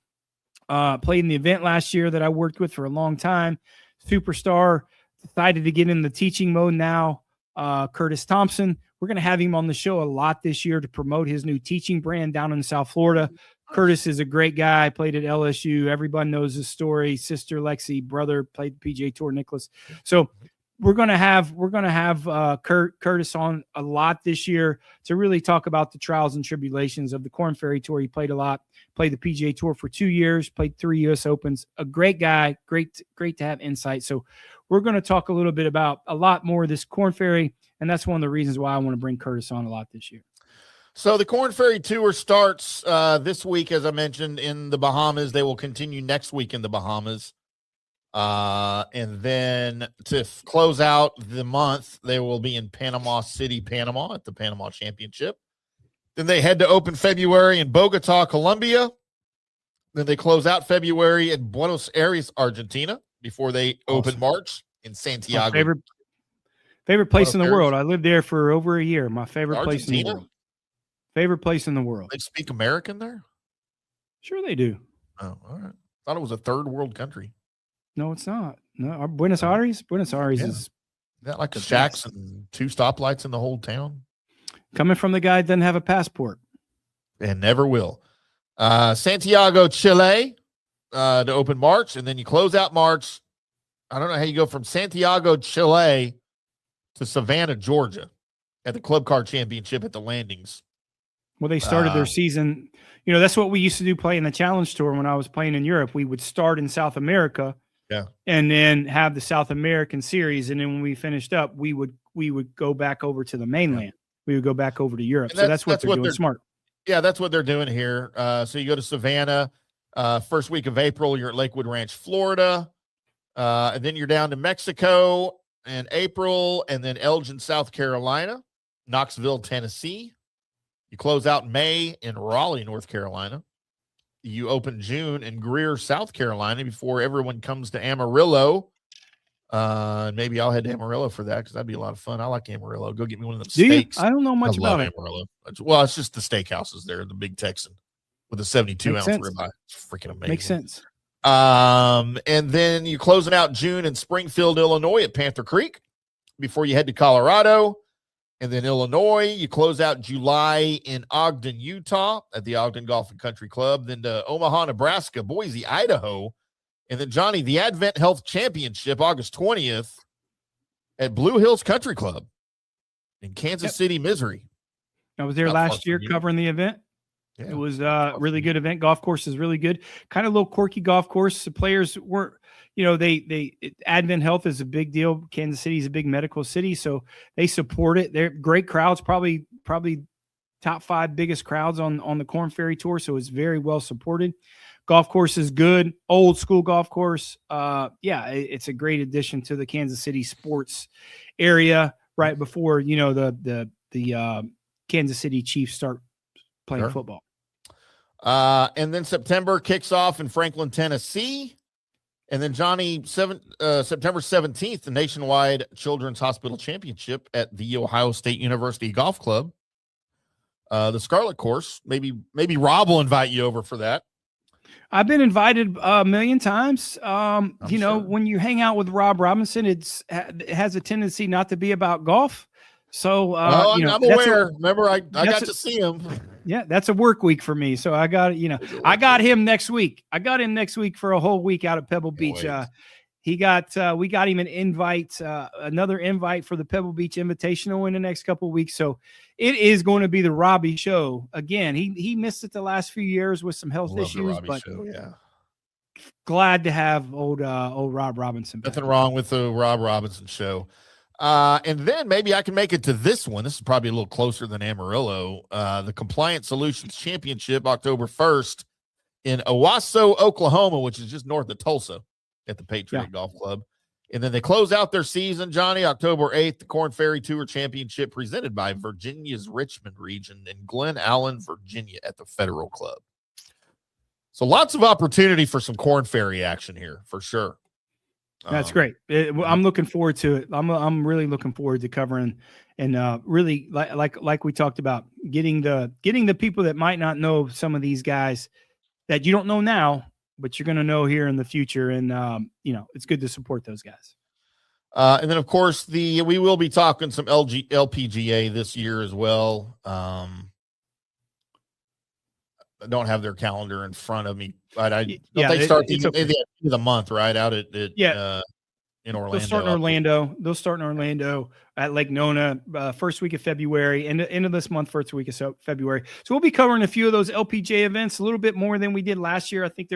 played in the event last year that I worked with for a long time, superstar, decided to get in the teaching mode now, Curtis Thompson. We're going to have him on the show a lot this year to promote his new teaching brand down in South Florida. Curtis is a great guy, played at LSU. Everybody knows his story. Sister Lexi, brother played the PGA Tour, Nicholas. So we're going to have Curtis on a lot this year to really talk about the trials and tribulations of the Korn Ferry Tour. He played a lot, played the PGA Tour for 2 years, played 3 U.S. Opens. A great guy, great to have insight. So we're going to talk a little bit about a lot more of this Korn Ferry, and that's one of the reasons why I want to bring Curtis on a lot this year. So the Korn Ferry Tour starts this week, as I mentioned, in the Bahamas. They will continue next week in the Bahamas. And then to close out the month, they will be in Panama City, Panama at the Panama Championship. Then they head to Open February in Bogota, Colombia. Then they close out February in Buenos Aires, Argentina, before they open March in Santiago. Favorite place in the world. I lived there for over a year. My favorite place in the world. Favorite place in the world. They speak American there? Sure they do. Oh, all right. Thought it was a third world country. No, it's not. No, Buenos Aires is that like a Shacks and 2 stoplights in the whole town. Coming from the guy that doesn't have a passport. And never will. Santiago, Chile to open March, and then you close out March. I don't know how you go from Santiago, Chile to Savannah, Georgia at the Club Car Championship at the Landings. Well, they started their season. That's what we used to do playing the Challenge Tour when I was playing in Europe. We would start in South America. Yeah. And then have the South American series. And then when we finished up, we would go back over to the mainland. We would go back over to Europe. So that's what they're doing smart. Yeah, that's what they're doing here. So you go to Savannah, first week of April, you're at Lakewood Ranch, Florida. And then you're down to Mexico in April, and then Elgin, South Carolina, Knoxville, Tennessee. You close out May in Raleigh, North Carolina. You open June in Greer, South Carolina, before everyone comes to Amarillo. Maybe I'll head to Amarillo for that because that'd be a lot of fun. I like Amarillo. Go get me one of them steaks. I don't know much about it. Amarillo. Well, it's just the steakhouses there, the Big Texan with a 72-ounce ribeye. It's freaking amazing. Makes sense. And then you're closing out June in Springfield, Illinois at Panther Creek before you head to Colorado. And then Illinois, you close out July in Ogden, Utah at the Ogden Golf and Country Club. Then to Omaha, Nebraska, Boise, Idaho. And then, Johnny, the Advent Health Championship, August 20th at Blue Hills Country Club in Kansas City, Missouri. I was there last year covering the event. Yeah. It was a really good event. Golf course is really good. Kind of a little quirky golf course. The players weren't, Advent Health is a big deal. Kansas City is a big medical city, so they support it. They're great crowds, probably top 5 biggest crowds on the Korn Ferry Tour, so it's very well supported. Golf course is good, old school golf course. It's a great addition to the Kansas City sports area right before the Kansas City Chiefs start playing football. And then September kicks off in Franklin, Tennessee. And then, Johnny, September 17th, the Nationwide Children's Hospital Championship at the Ohio State University Golf Club. The Scarlet Course. Maybe Rob will invite you over for that. I've been invited a million times. When you hang out with Rob Robinson, it has a tendency not to be about golf. So, I'm aware. Remember, I got to see him. Yeah, that's a work week for me. So I got him next week. I got him next week for a whole week out at Pebble Beach. We got him an invite, another invite for the Pebble Beach Invitational in the next couple of weeks. So it is going to be the Robbie show again. He missed it the last few years with some health issues, but glad to have old Rob Robinson back. Nothing wrong with the Rob Robinson show. And then maybe I can make it to this one. This is probably a little closer than Amarillo. The Compliance Solutions Championship, October 1st in Owasso, Oklahoma, which is just north of Tulsa at the Patriot Golf Club. And then they close out their season, Johnny, October 8th, the Korn Ferry Tour Championship presented by Virginia's Richmond region in Glen Allen, Virginia at the Federal Club. So lots of opportunity for some Korn Ferry action here for sure. That's great. I'm looking forward to it. I'm really looking forward to covering and really like we talked about getting the people that might not know some of these guys that you don't know now, but you're going to know here in the future. And, it's good to support those guys. And then, of course, we will be talking some LPGA this year as well. I don't have their calendar in front of me, but they start the end of the month, right? Out at in Orlando. They'll start in Orlando at Lake Nona, first week of February, and end of this month, first week of February. So we'll be covering a few of those LPGA events, a little bit more than we did last year. I think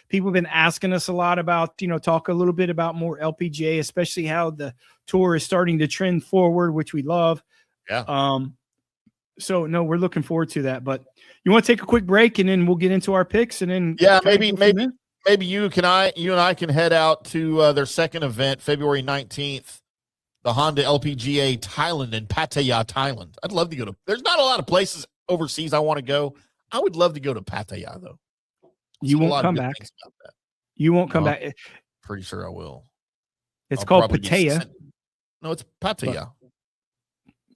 people have been asking us a lot about, talk a little bit about more LPGA, especially how the tour is starting to trend forward, which we love. Yeah. So no, we're looking forward to that. But you want to take a quick break and then we'll get into our picks and then maybe you and I can head out to their second event, February 19th, the Honda LPGA Thailand in Pattaya, Thailand. I'd love to go to. There's not a lot of places overseas I want to go. I would love to go to Pattaya though. You won't come back. You won't come back. Pretty sure I will. It's called Pattaya. No, it's Pattaya.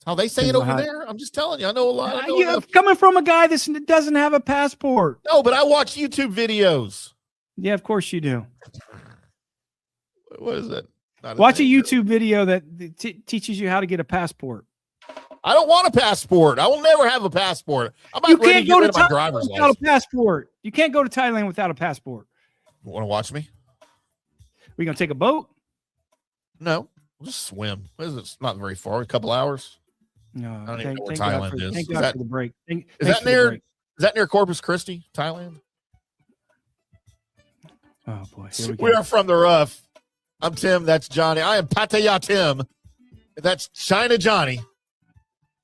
How they say it over there? I'm just telling you. I know a lot. Coming from a guy that doesn't have a passport. No, but I watch YouTube videos. Yeah, of course you do. What is it? Watch a YouTube video that teaches you how to get a passport. I don't want a passport. I will never have a passport. You can't go to Thailand without a passport. You can't go to Thailand without a passport. You want to watch me? We gonna take a boat? No, we'll just swim. What is it? It's not very far. A couple hours. No, I don't even know where Thailand is. Thank God for the break. Is that near Corpus Christi, Thailand? Oh boy, we are from the rough. I'm Tim. That's Johnny. I am Pattaya Tim. That's China Johnny.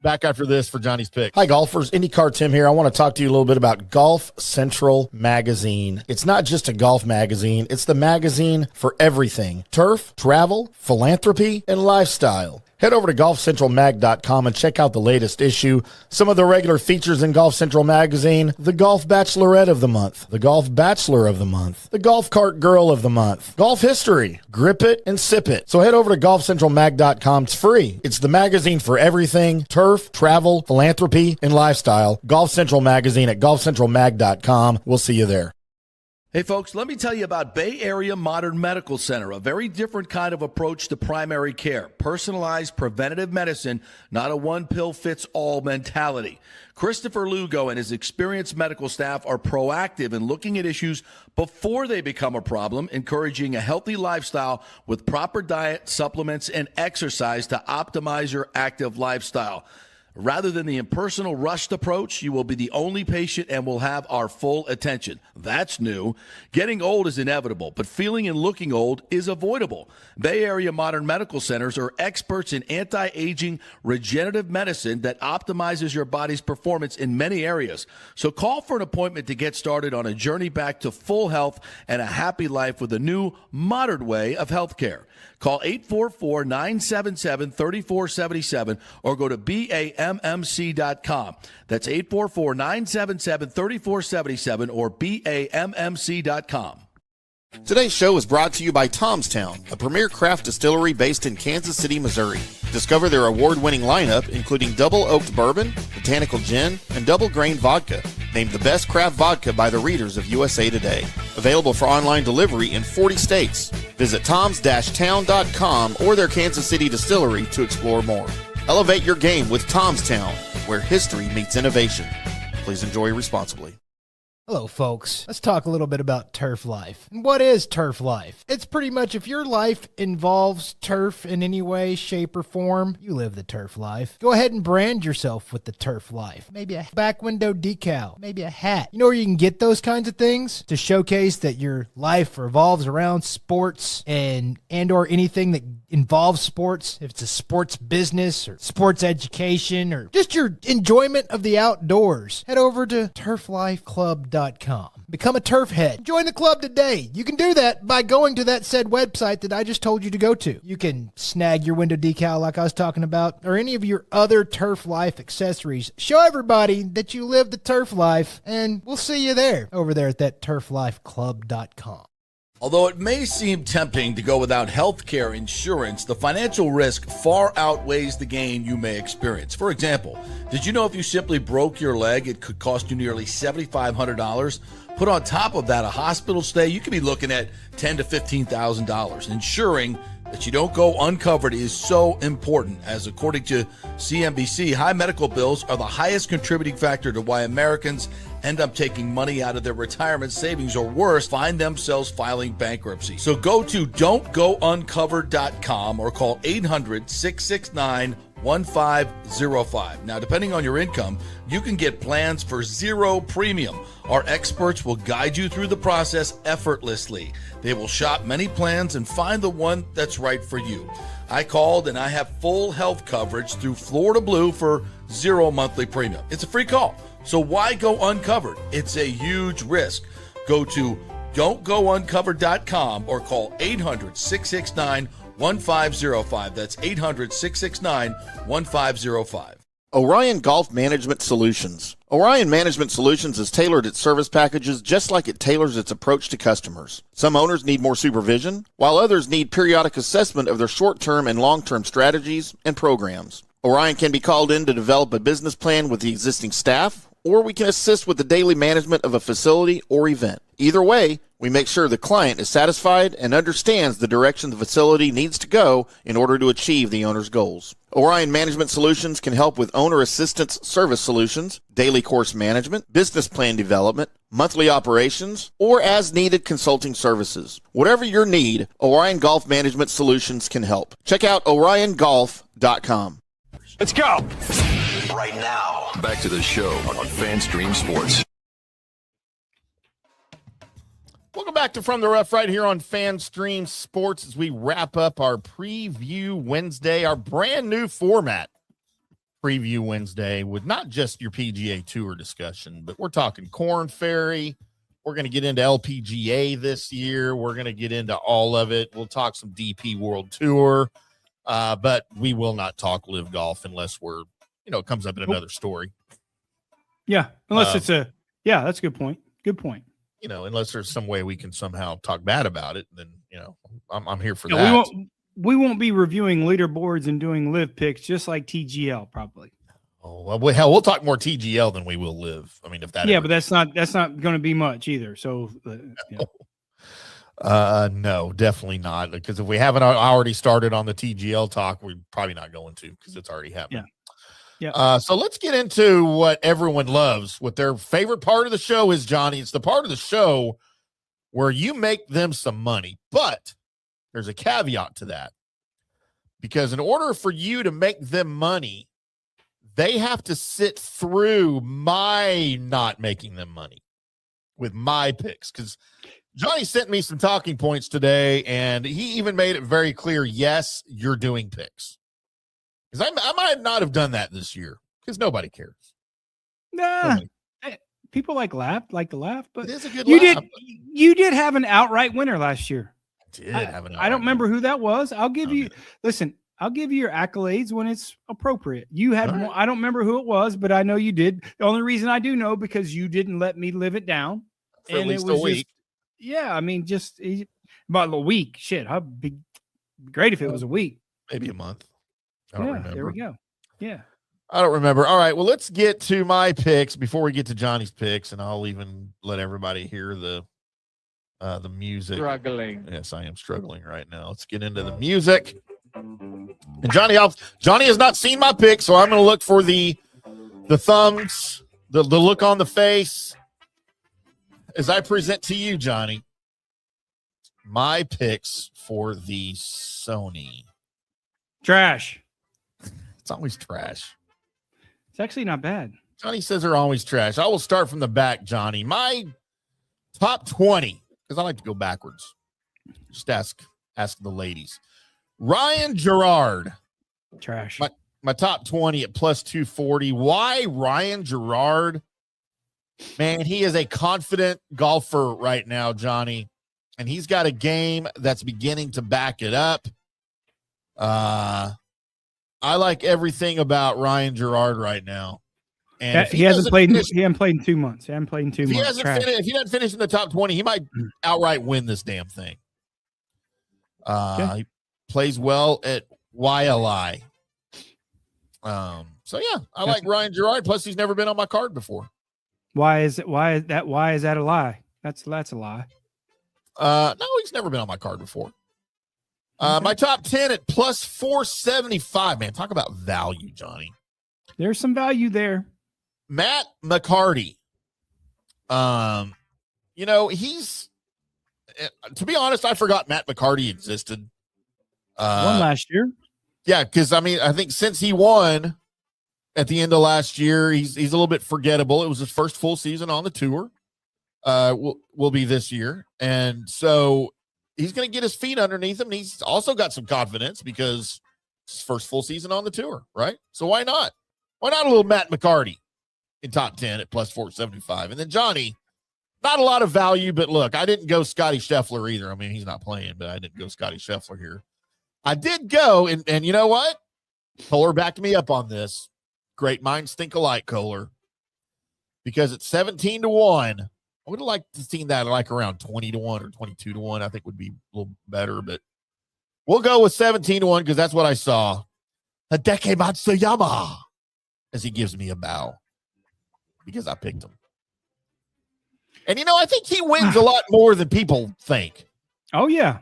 Back after this for Johnny's pick. Hi, golfers. IndyCarTim here. I want to talk to you a little bit about Golf Central Magazine. It's not just a golf magazine. It's the magazine for everything. Turf, travel, philanthropy, and lifestyle. Head over to golfcentralmag.com and check out the latest issue. Some of the regular features in Golf Central Magazine: the Golf Bachelorette of the Month, the Golf Bachelor of the Month, the Golf Cart Girl of the Month, Golf History, Grip It and Sip It. So head over to golfcentralmag.com. It's free. It's the magazine for everything: turf, travel, philanthropy, and lifestyle. Golf Central Magazine at golfcentralmag.com. We'll see you there. Hey, folks, let me tell you about Bay Area Modern Medical Center, a very different kind of approach to primary care. Personalized preventative medicine, not a one-pill-fits-all mentality. Christopher Lugo and his experienced medical staff are proactive in looking at issues before they become a problem, encouraging a healthy lifestyle with proper diet, supplements, and exercise to optimize your active lifestyle. Rather than the impersonal, rushed approach, you will be the only patient and will have our full attention. That's new. Getting old is inevitable, but feeling and looking old is avoidable. Bay Area Modern Medical Centers are experts in anti-aging regenerative medicine that optimizes your body's performance in many areas. So call for an appointment to get started on a journey back to full health and a happy life with a new, modern way of healthcare. Call 844-977-3477 or go to BAMMC.com. That's 844-977-3477 or BAMMC.com. Today's show is brought to you by Tomstown, a premier craft distillery based in Kansas City, Missouri. Discover their award-winning lineup, including double oaked bourbon, botanical gin, and double grain vodka. Named the best craft vodka by the readers of USA Today. Available for online delivery in 40 states. Visit toms-town.com or their Kansas City distillery to explore more. Elevate your game with Tomstown, where history meets innovation. Please enjoy responsibly. Hello, folks. Let's talk a little bit about turf life. And what is turf life? It's pretty much if your life involves turf in any way, shape, or form, you live the turf life. Go ahead and brand yourself with the turf life. Maybe a back window decal, maybe a hat. You know where you can get those kinds of things to showcase that your life revolves around sports and or anything that involves sports. If it's a sports business or sports education or just your enjoyment of the outdoors, head over to turflifeclub.com. IndyCarTim.com. Become a turf head. Join the club today. You can do that by going to that said website that I just told you to go to. You can snag your window decal like I was talking about, or any of your other turf life accessories. Show everybody that you live the turf life, and we'll see you there over there at that turflifeclub.com. Although it may seem tempting to go without health care insurance, the financial risk far outweighs the gain you may experience. For example, did you know if you simply broke your leg, it could cost you nearly $7,500? Put on top of that a hospital stay, you could be looking at $10,000 to $15,000. Ensuring that you don't go uncovered is so important, as according to CNBC, high medical bills are the highest contributing factor to why Americans end up taking money out of their retirement savings, or worse, find themselves filing bankruptcy. So go to don'tgouncovered.com or call 800-669-1505. Now, depending on your income, you can get plans for zero premium. Our experts will guide you through the process effortlessly. They will shop many plans and find the one that's right for you. I called and I have full health coverage through Florida Blue for zero monthly premium. It's a free call. So why go uncovered? It's a huge risk. Go to don'tgouncovered.com or call 800-669-1505. That's 800-669-1505. Orion Golf Management Solutions. Orion Management Solutions has tailored its service packages just like it tailors its approach to customers. Some owners need more supervision, while others need periodic assessment of their short-term and long-term strategies and programs. Orion can be called in to develop a business plan with the existing staff, or we can assist with the daily management of a facility or event. Either way, we make sure the client is satisfied and understands the direction the facility needs to go in order to achieve the owner's goals. Orion Management Solutions can help with owner assistance service solutions, daily course management, business plan development, monthly operations, or as-needed consulting services. Whatever your need, Orion Golf Management Solutions can help. Check out oriongolf.com. Let's go. Right now, back to the show on FanStream Sports. Welcome back to From the Rough right here on FanStream Sports as we wrap up our Preview Wednesday, our brand new format. Preview Wednesday with not just your PGA Tour discussion, but we're talking Korn Ferry. We're going to get into LPGA this year. We're going to get into all of it. We'll talk some DP World Tour, but we will not talk live golf unless we're, it comes up in another story. Yeah, unless it's that's a good point. Good point. Unless there's some way we can somehow talk bad about it, then, I'm here for that. We won't be reviewing leaderboards and doing live picks just like TGL probably. Oh, well, hell, we'll talk more TGL than we will live. I mean, if that. Yeah, but that's not going to be much either. So, no, definitely not. Because if we haven't already started on the TGL talk, we're probably not going to, because it's already happening. Yeah. So let's get into what everyone loves, what their favorite part of the show is, Johnny. It's the part of the show where you make them some money, but there's a caveat to that, because in order for you to make them money, they have to sit through my not making them money with my picks. Because Johnny sent me some talking points today, and he even made it very clear, yes, you're doing picks. Because I might not have done that this year because nobody cares. Nah, people like to laugh, but it is a good laugh. You did have an outright winner last year. I don't remember who that was. I'll give you your accolades when it's appropriate. You had one, I don't remember who it was, but I know you did. The only reason I do know because you didn't let me live it down. For at least a week. Just about a week. Shit, I'd be great if it was a week. Maybe a month. I don't remember. There we go. Yeah. I don't remember. All right. Well, let's get to my picks before we get to Johnny's picks, and I'll even let everybody hear the music. Struggling. Yes, I am struggling right now. Let's get into the music. And Johnny has not seen my pick, so I'm going to look for the thumbs, the look on the face as I present to you, Johnny, my picks for the Sony. Trash. It's always trash. It's actually not bad. Johnny says they're always trash. I will start from the back, Johnny. My top 20, because I like to go backwards. Just ask the ladies. Ryan Gerard. Trash. My top 20 at plus 240. Why Ryan Gerard? Man, he is a confident golfer right now, Johnny, and he's got a game that's beginning to back it up. I like everything about Ryan Gerard right now. And he hasn't played in 2 months. He hasn't played in 2 months. If he doesn't finish in the top 20, he might outright win this damn thing. He plays well at Waialae. So yeah, I like Ryan Gerard. Plus, he's never been on my card before. Why is that a lie? That's a lie. No, he's never been on my card before. My top 10 at plus 475. Man, talk about value, Johnny. There's some value there. Matt McCarty. He's to be honest, I forgot Matt McCarty existed. Won last year. Yeah, because I think since he won at the end of last year, he's a little bit forgettable. It was his first full season on the tour. Will be this year, and so he's going to get his feet underneath him. And he's also got some confidence because it's his first full season on the tour, right? So why not? Why not a little Matt McCarty in top 10 at plus 475? And then Johnny, not a lot of value, but look, I didn't go Scotty Scheffler either. I mean, he's not playing, but I didn't go Scotty Scheffler here. I did go, and you know what? Kohler backed me up on this. Great minds think alike, Kohler. Because it's 17-1. I would have liked to see that like around 20-1 or 22-1. I think would be a little better, but we'll go with 17-1 because that's what I saw. Hideki Matsuyama, as he gives me a bow because I picked him. And, I think he wins a lot more than people think. Oh, yeah.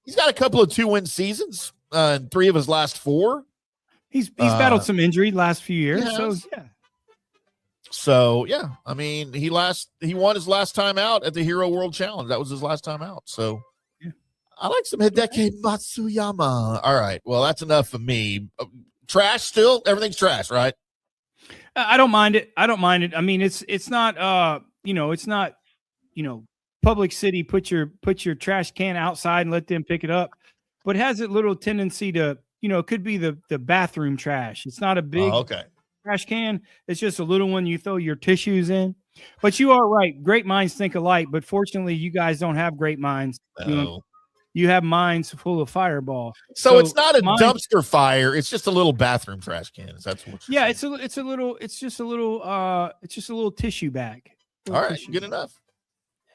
He's got a couple of 2-win seasons in 3 of his last 4. He's battled some injury last few years. So, yeah. I mean, he won his last time out at the Hero World Challenge. That was his last time out. So, yeah. I like some Hideki Matsuyama. All right. Well, that's enough for me. Trash still? Everything's trash, right? I don't mind it. I mean, it's not it's not, public city, put your trash can outside and let them pick it up. But it has a little tendency to, it could be the bathroom trash. It's not a big trash can. It's just a little one you throw your tissues in. But you are right. Great minds think alike. But fortunately, you guys don't have great minds. No. You have minds full of fireball. So it's not a dumpster fire. It's just a little bathroom trash can. That's what. Yeah, it's just a little tissue bag. All right, good enough.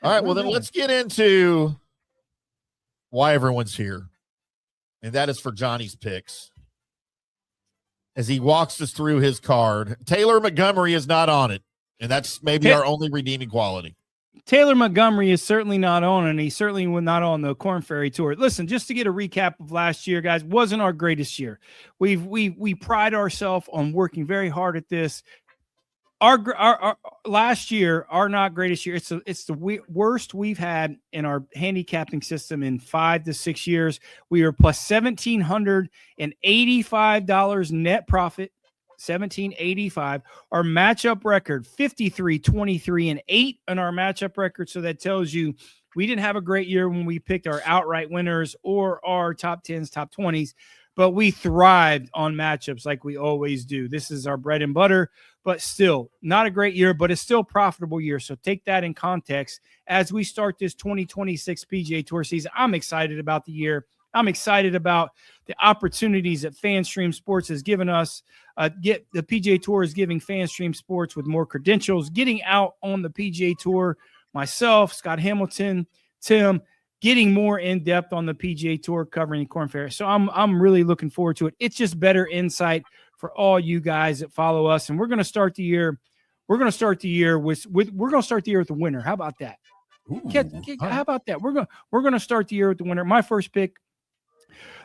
All right, well then let's get into why everyone's here, and that is for Johnny's picks. As he walks us through his card, Taylor Montgomery is not on it, and that's maybe our only redeeming quality. Taylor Montgomery is certainly not on, and he's certainly not on the Korn Ferry Tour. Listen, just to get a recap of last year, guys, wasn't our greatest year. We pride ourselves on working very hard at this. Our last year, our not greatest year. It's the worst we've had in our handicapping system in 5 to 6 years. We are plus $1,785 net profit. 1785. Our matchup record 53-23-8 on our matchup record. So that tells you we didn't have a great year when we picked our outright winners or our top 10s, top 20s, but we thrived on matchups like we always do. This is our bread and butter, but still not a great year, but it's still a profitable year. So take that in context as we start this 2026 PGA Tour season. I'm excited about the year. I'm excited about the opportunities that FanStream Sports has given us. The PGA Tour is giving FanStream Sports with more credentials, getting out on the PGA Tour. Myself, Scott Hamilton, Tim, getting more in depth on the PGA Tour, covering the Korn Ferry. So I'm really looking forward to it. It's just better insight for all you guys that follow us, and we're going to start the year. We're going to start the year with the winner. How about that? How about that? We're going to start the year with the winner. My first pick.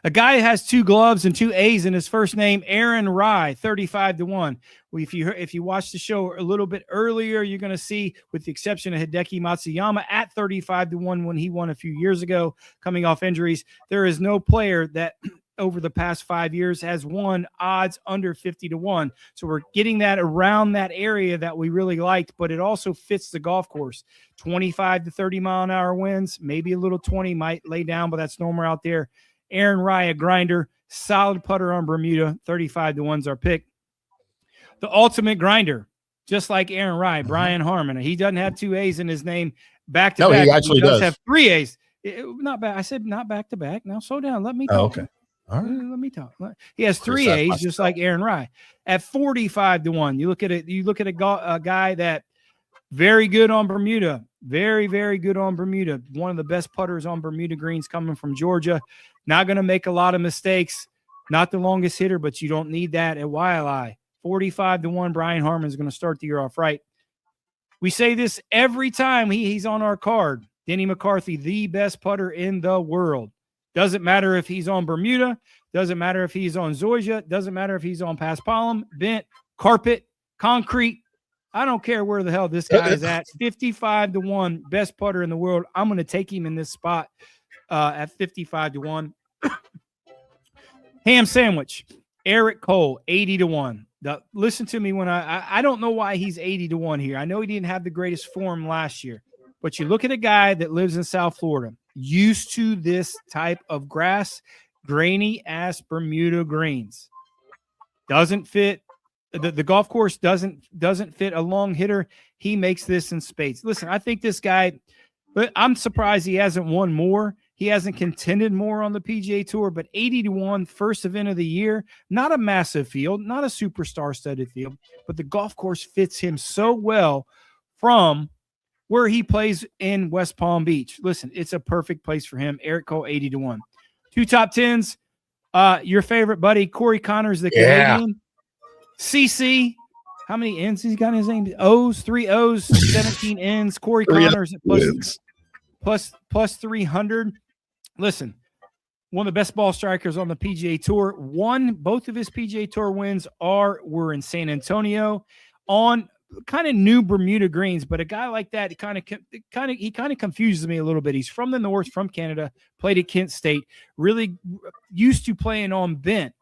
A guy has 2 gloves and 2 A's in his first name, Aaron Rai, 35-1. Well, if you watch the show a little bit earlier, you're going to see, with the exception of Hideki Matsuyama at 35-1 when he won a few years ago, coming off injuries, there is no player that over the past 5 years has won odds under 50-1. So we're getting that around that area that we really liked, but it also fits the golf course. 25 to 30 mile an hour winds, maybe a little 20 might lay down, but that's normal out there. Aaron Rai, a grinder, solid putter on Bermuda, 35-1's our pick. The ultimate grinder, just like Aaron Rai, Brian Harmon. He doesn't have 2 A's in his name back to No, back. he actually does have 3 A's. Not back. I said not back to back. Now slow down. Let me talk. Oh, okay. All right. Let me talk. He has 3 A's, just like Aaron Rai. At 45-1, you look at it. You look at a guy that very good on Bermuda. Very, very good on Bermuda. One of the best putters on Bermuda greens coming from Georgia. Not going to make a lot of mistakes. Not the longest hitter, but you don't need that at Waialae. 45-1, Brian Harmon is going to start the year off right. We say this every time he's on our card. Denny McCarthy, the best putter in the world. Doesn't matter if he's on Bermuda. Doesn't matter if he's on Zoysia. Doesn't matter if he's on Paspalum, bent, carpet, concrete. I don't care where the hell this guy is at. 55-1, best putter in the world. I'm going to take him in this spot at 55-1. Ham sandwich, Eric Cole, 80-1. Listen to me when I don't know why he's 80-1 here. I know he didn't have the greatest form last year, but you look at a guy that lives in South Florida, used to this type of grass, grainy ass Bermuda greens. Doesn't fit. The golf course doesn't fit a long hitter. He makes this in spades. Listen, I think this guy, but I'm surprised he hasn't won more. He hasn't contended more on the PGA Tour, but 80-1, first event of the year, not a massive field, not a superstar studded field, but the golf course fits him so well from where he plays in West Palm Beach. Listen, it's a perfect place for him. Eric Cole, 80-1. 2 top 10s. Your favorite buddy, Corey Connors, the Canadian. CC, how many N's he's got in his name? O's, 3 O's, 17 N's. Corey Connors plus 300. Listen, one of the best ball strikers on the PGA Tour. Both of his PGA Tour wins were in San Antonio on kind of new Bermuda greens, but a guy like that, he kind of confuses me a little bit. He's from the north, from Canada, played at Kent State, really used to playing on bent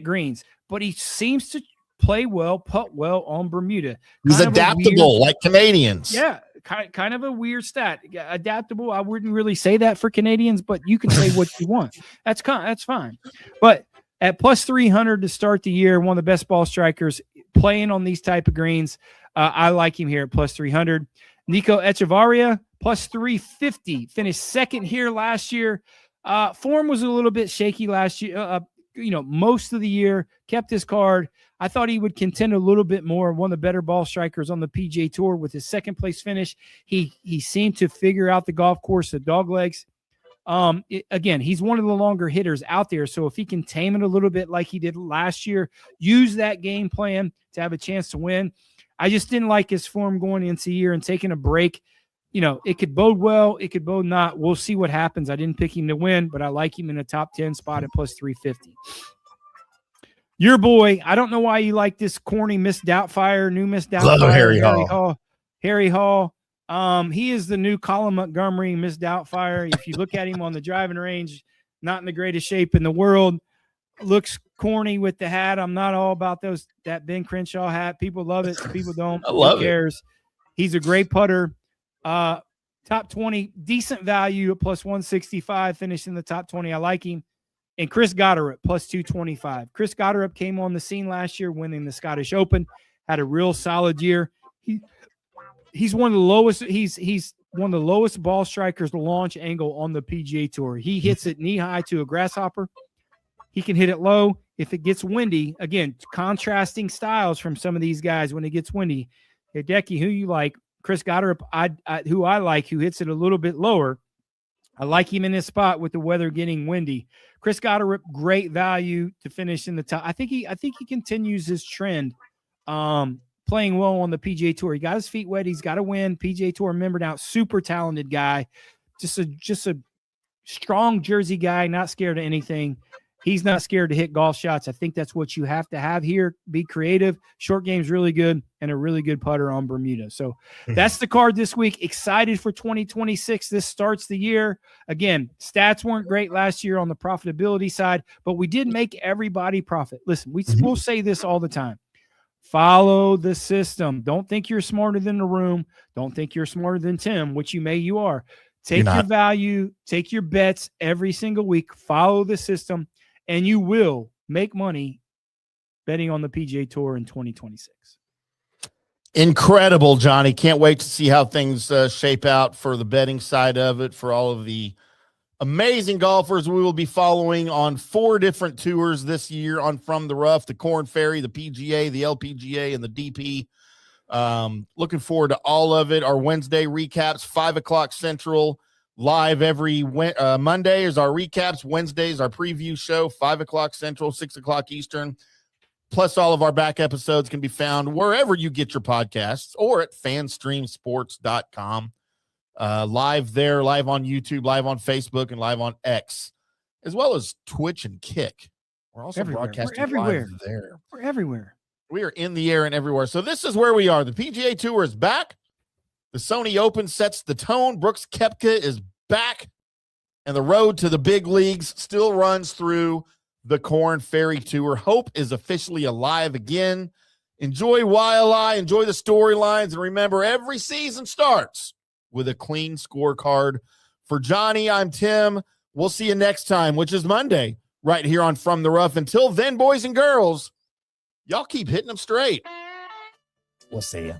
greens, but he seems to play well, putt well on Bermuda. He's adaptable, like Canadians. Yeah, kind of a weird stat. Adaptable, I wouldn't really say that for Canadians, but you can say what you want. That's fine. But at plus 300 to start the year, one of the best ball strikers playing on these type of greens. I like him here at plus 300. Nico Echevarria, plus 350. Finished second here last year. Form was a little bit shaky last year. Most of the year, kept his card. I thought he would contend a little bit more. One of the better ball strikers on the PGA Tour with his second place finish. He seemed to figure out the golf course, the dog legs. Again, he's one of the longer hitters out there. So if he can tame it a little bit like he did last year, use that game plan to have a chance to win. I just didn't like his form going into the year and taking a break. It could bode well. It could bode not. We'll see what happens. I didn't pick him to win, but I like him in a top 10 spot at plus 350. Your boy, I don't know why you like this corny Miss Doubtfire, new Miss Doubtfire. Love Harry Hall. Harry Hall. He is the new Colin Montgomery Miss Doubtfire. If you look at him on the driving range, not in the greatest shape in the world. Looks corny with the hat. I'm not all about that Ben Crenshaw hat. People love it. People don't. I love Who cares? He's a great putter. Top 20, decent value at plus 165, finished in the top 20. I like him. And Chris Gotterup, plus 225. Chris Gotterup came on the scene last year, winning the Scottish Open, had a real solid year. He's one of the lowest. He's one of the lowest ball strikers launch angle on the PGA Tour. He hits it knee high to a grasshopper. He can hit it low. If it gets windy, again, contrasting styles from some of these guys when it gets windy. Hideki, who you like? Chris Gotterup, who I like, who hits it a little bit lower. I like him in this spot with the weather getting windy. Chris Gotterup, great value to finish in the top. I think he continues his trend, playing well on the PGA Tour. He got his feet wet. He's got to win. PGA Tour member now, super talented guy, just a strong Jersey guy, not scared of anything. He's not scared to hit golf shots. I think that's what you have to have here. Be creative. Short game's really good, and a really good putter on Bermuda. So that's the card this week. Excited for 2026. This starts the year. Again, stats weren't great last year on the profitability side, but we did make everybody profit. Listen, we'll say this all the time. Follow the system. Don't think you're smarter than the room. Don't think you're smarter than Tim, which you are. Take your value. Take your bets every single week. Follow the system. And you will make money betting on the PGA Tour in 2026. Incredible, Johnny. Can't wait to see how things shape out for the betting side of it, for all of the amazing golfers we will be following on 4 different tours this year on From the Rough, the Korn Ferry, the PGA, the LPGA, and the DP. Looking forward to all of it. Our Wednesday recaps, 5 o'clock Central, live every Monday is our recaps. Wednesdays, our preview show, 5 o'clock Central, 6 o'clock Eastern. Plus, all of our back episodes can be found wherever you get your podcasts or at fanstreamsports.com. Live there, live on YouTube, live on Facebook, and live on X, as well as Twitch and Kick. We're also broadcasting live there. We're everywhere. We are in the air and everywhere. So this is where we are. The PGA Tour is back. The Sony Open sets the tone. Brooks Koepka is back. And the road to the big leagues still runs through the Korn Ferry Tour. Hope is officially alive again. Enjoy Waialae. Enjoy the storylines. And remember, every season starts with a clean scorecard. For Johnny, I'm Tim. We'll see you next time, which is Monday, right here on From the Rough. Until then, boys and girls, y'all keep hitting them straight. We'll see you.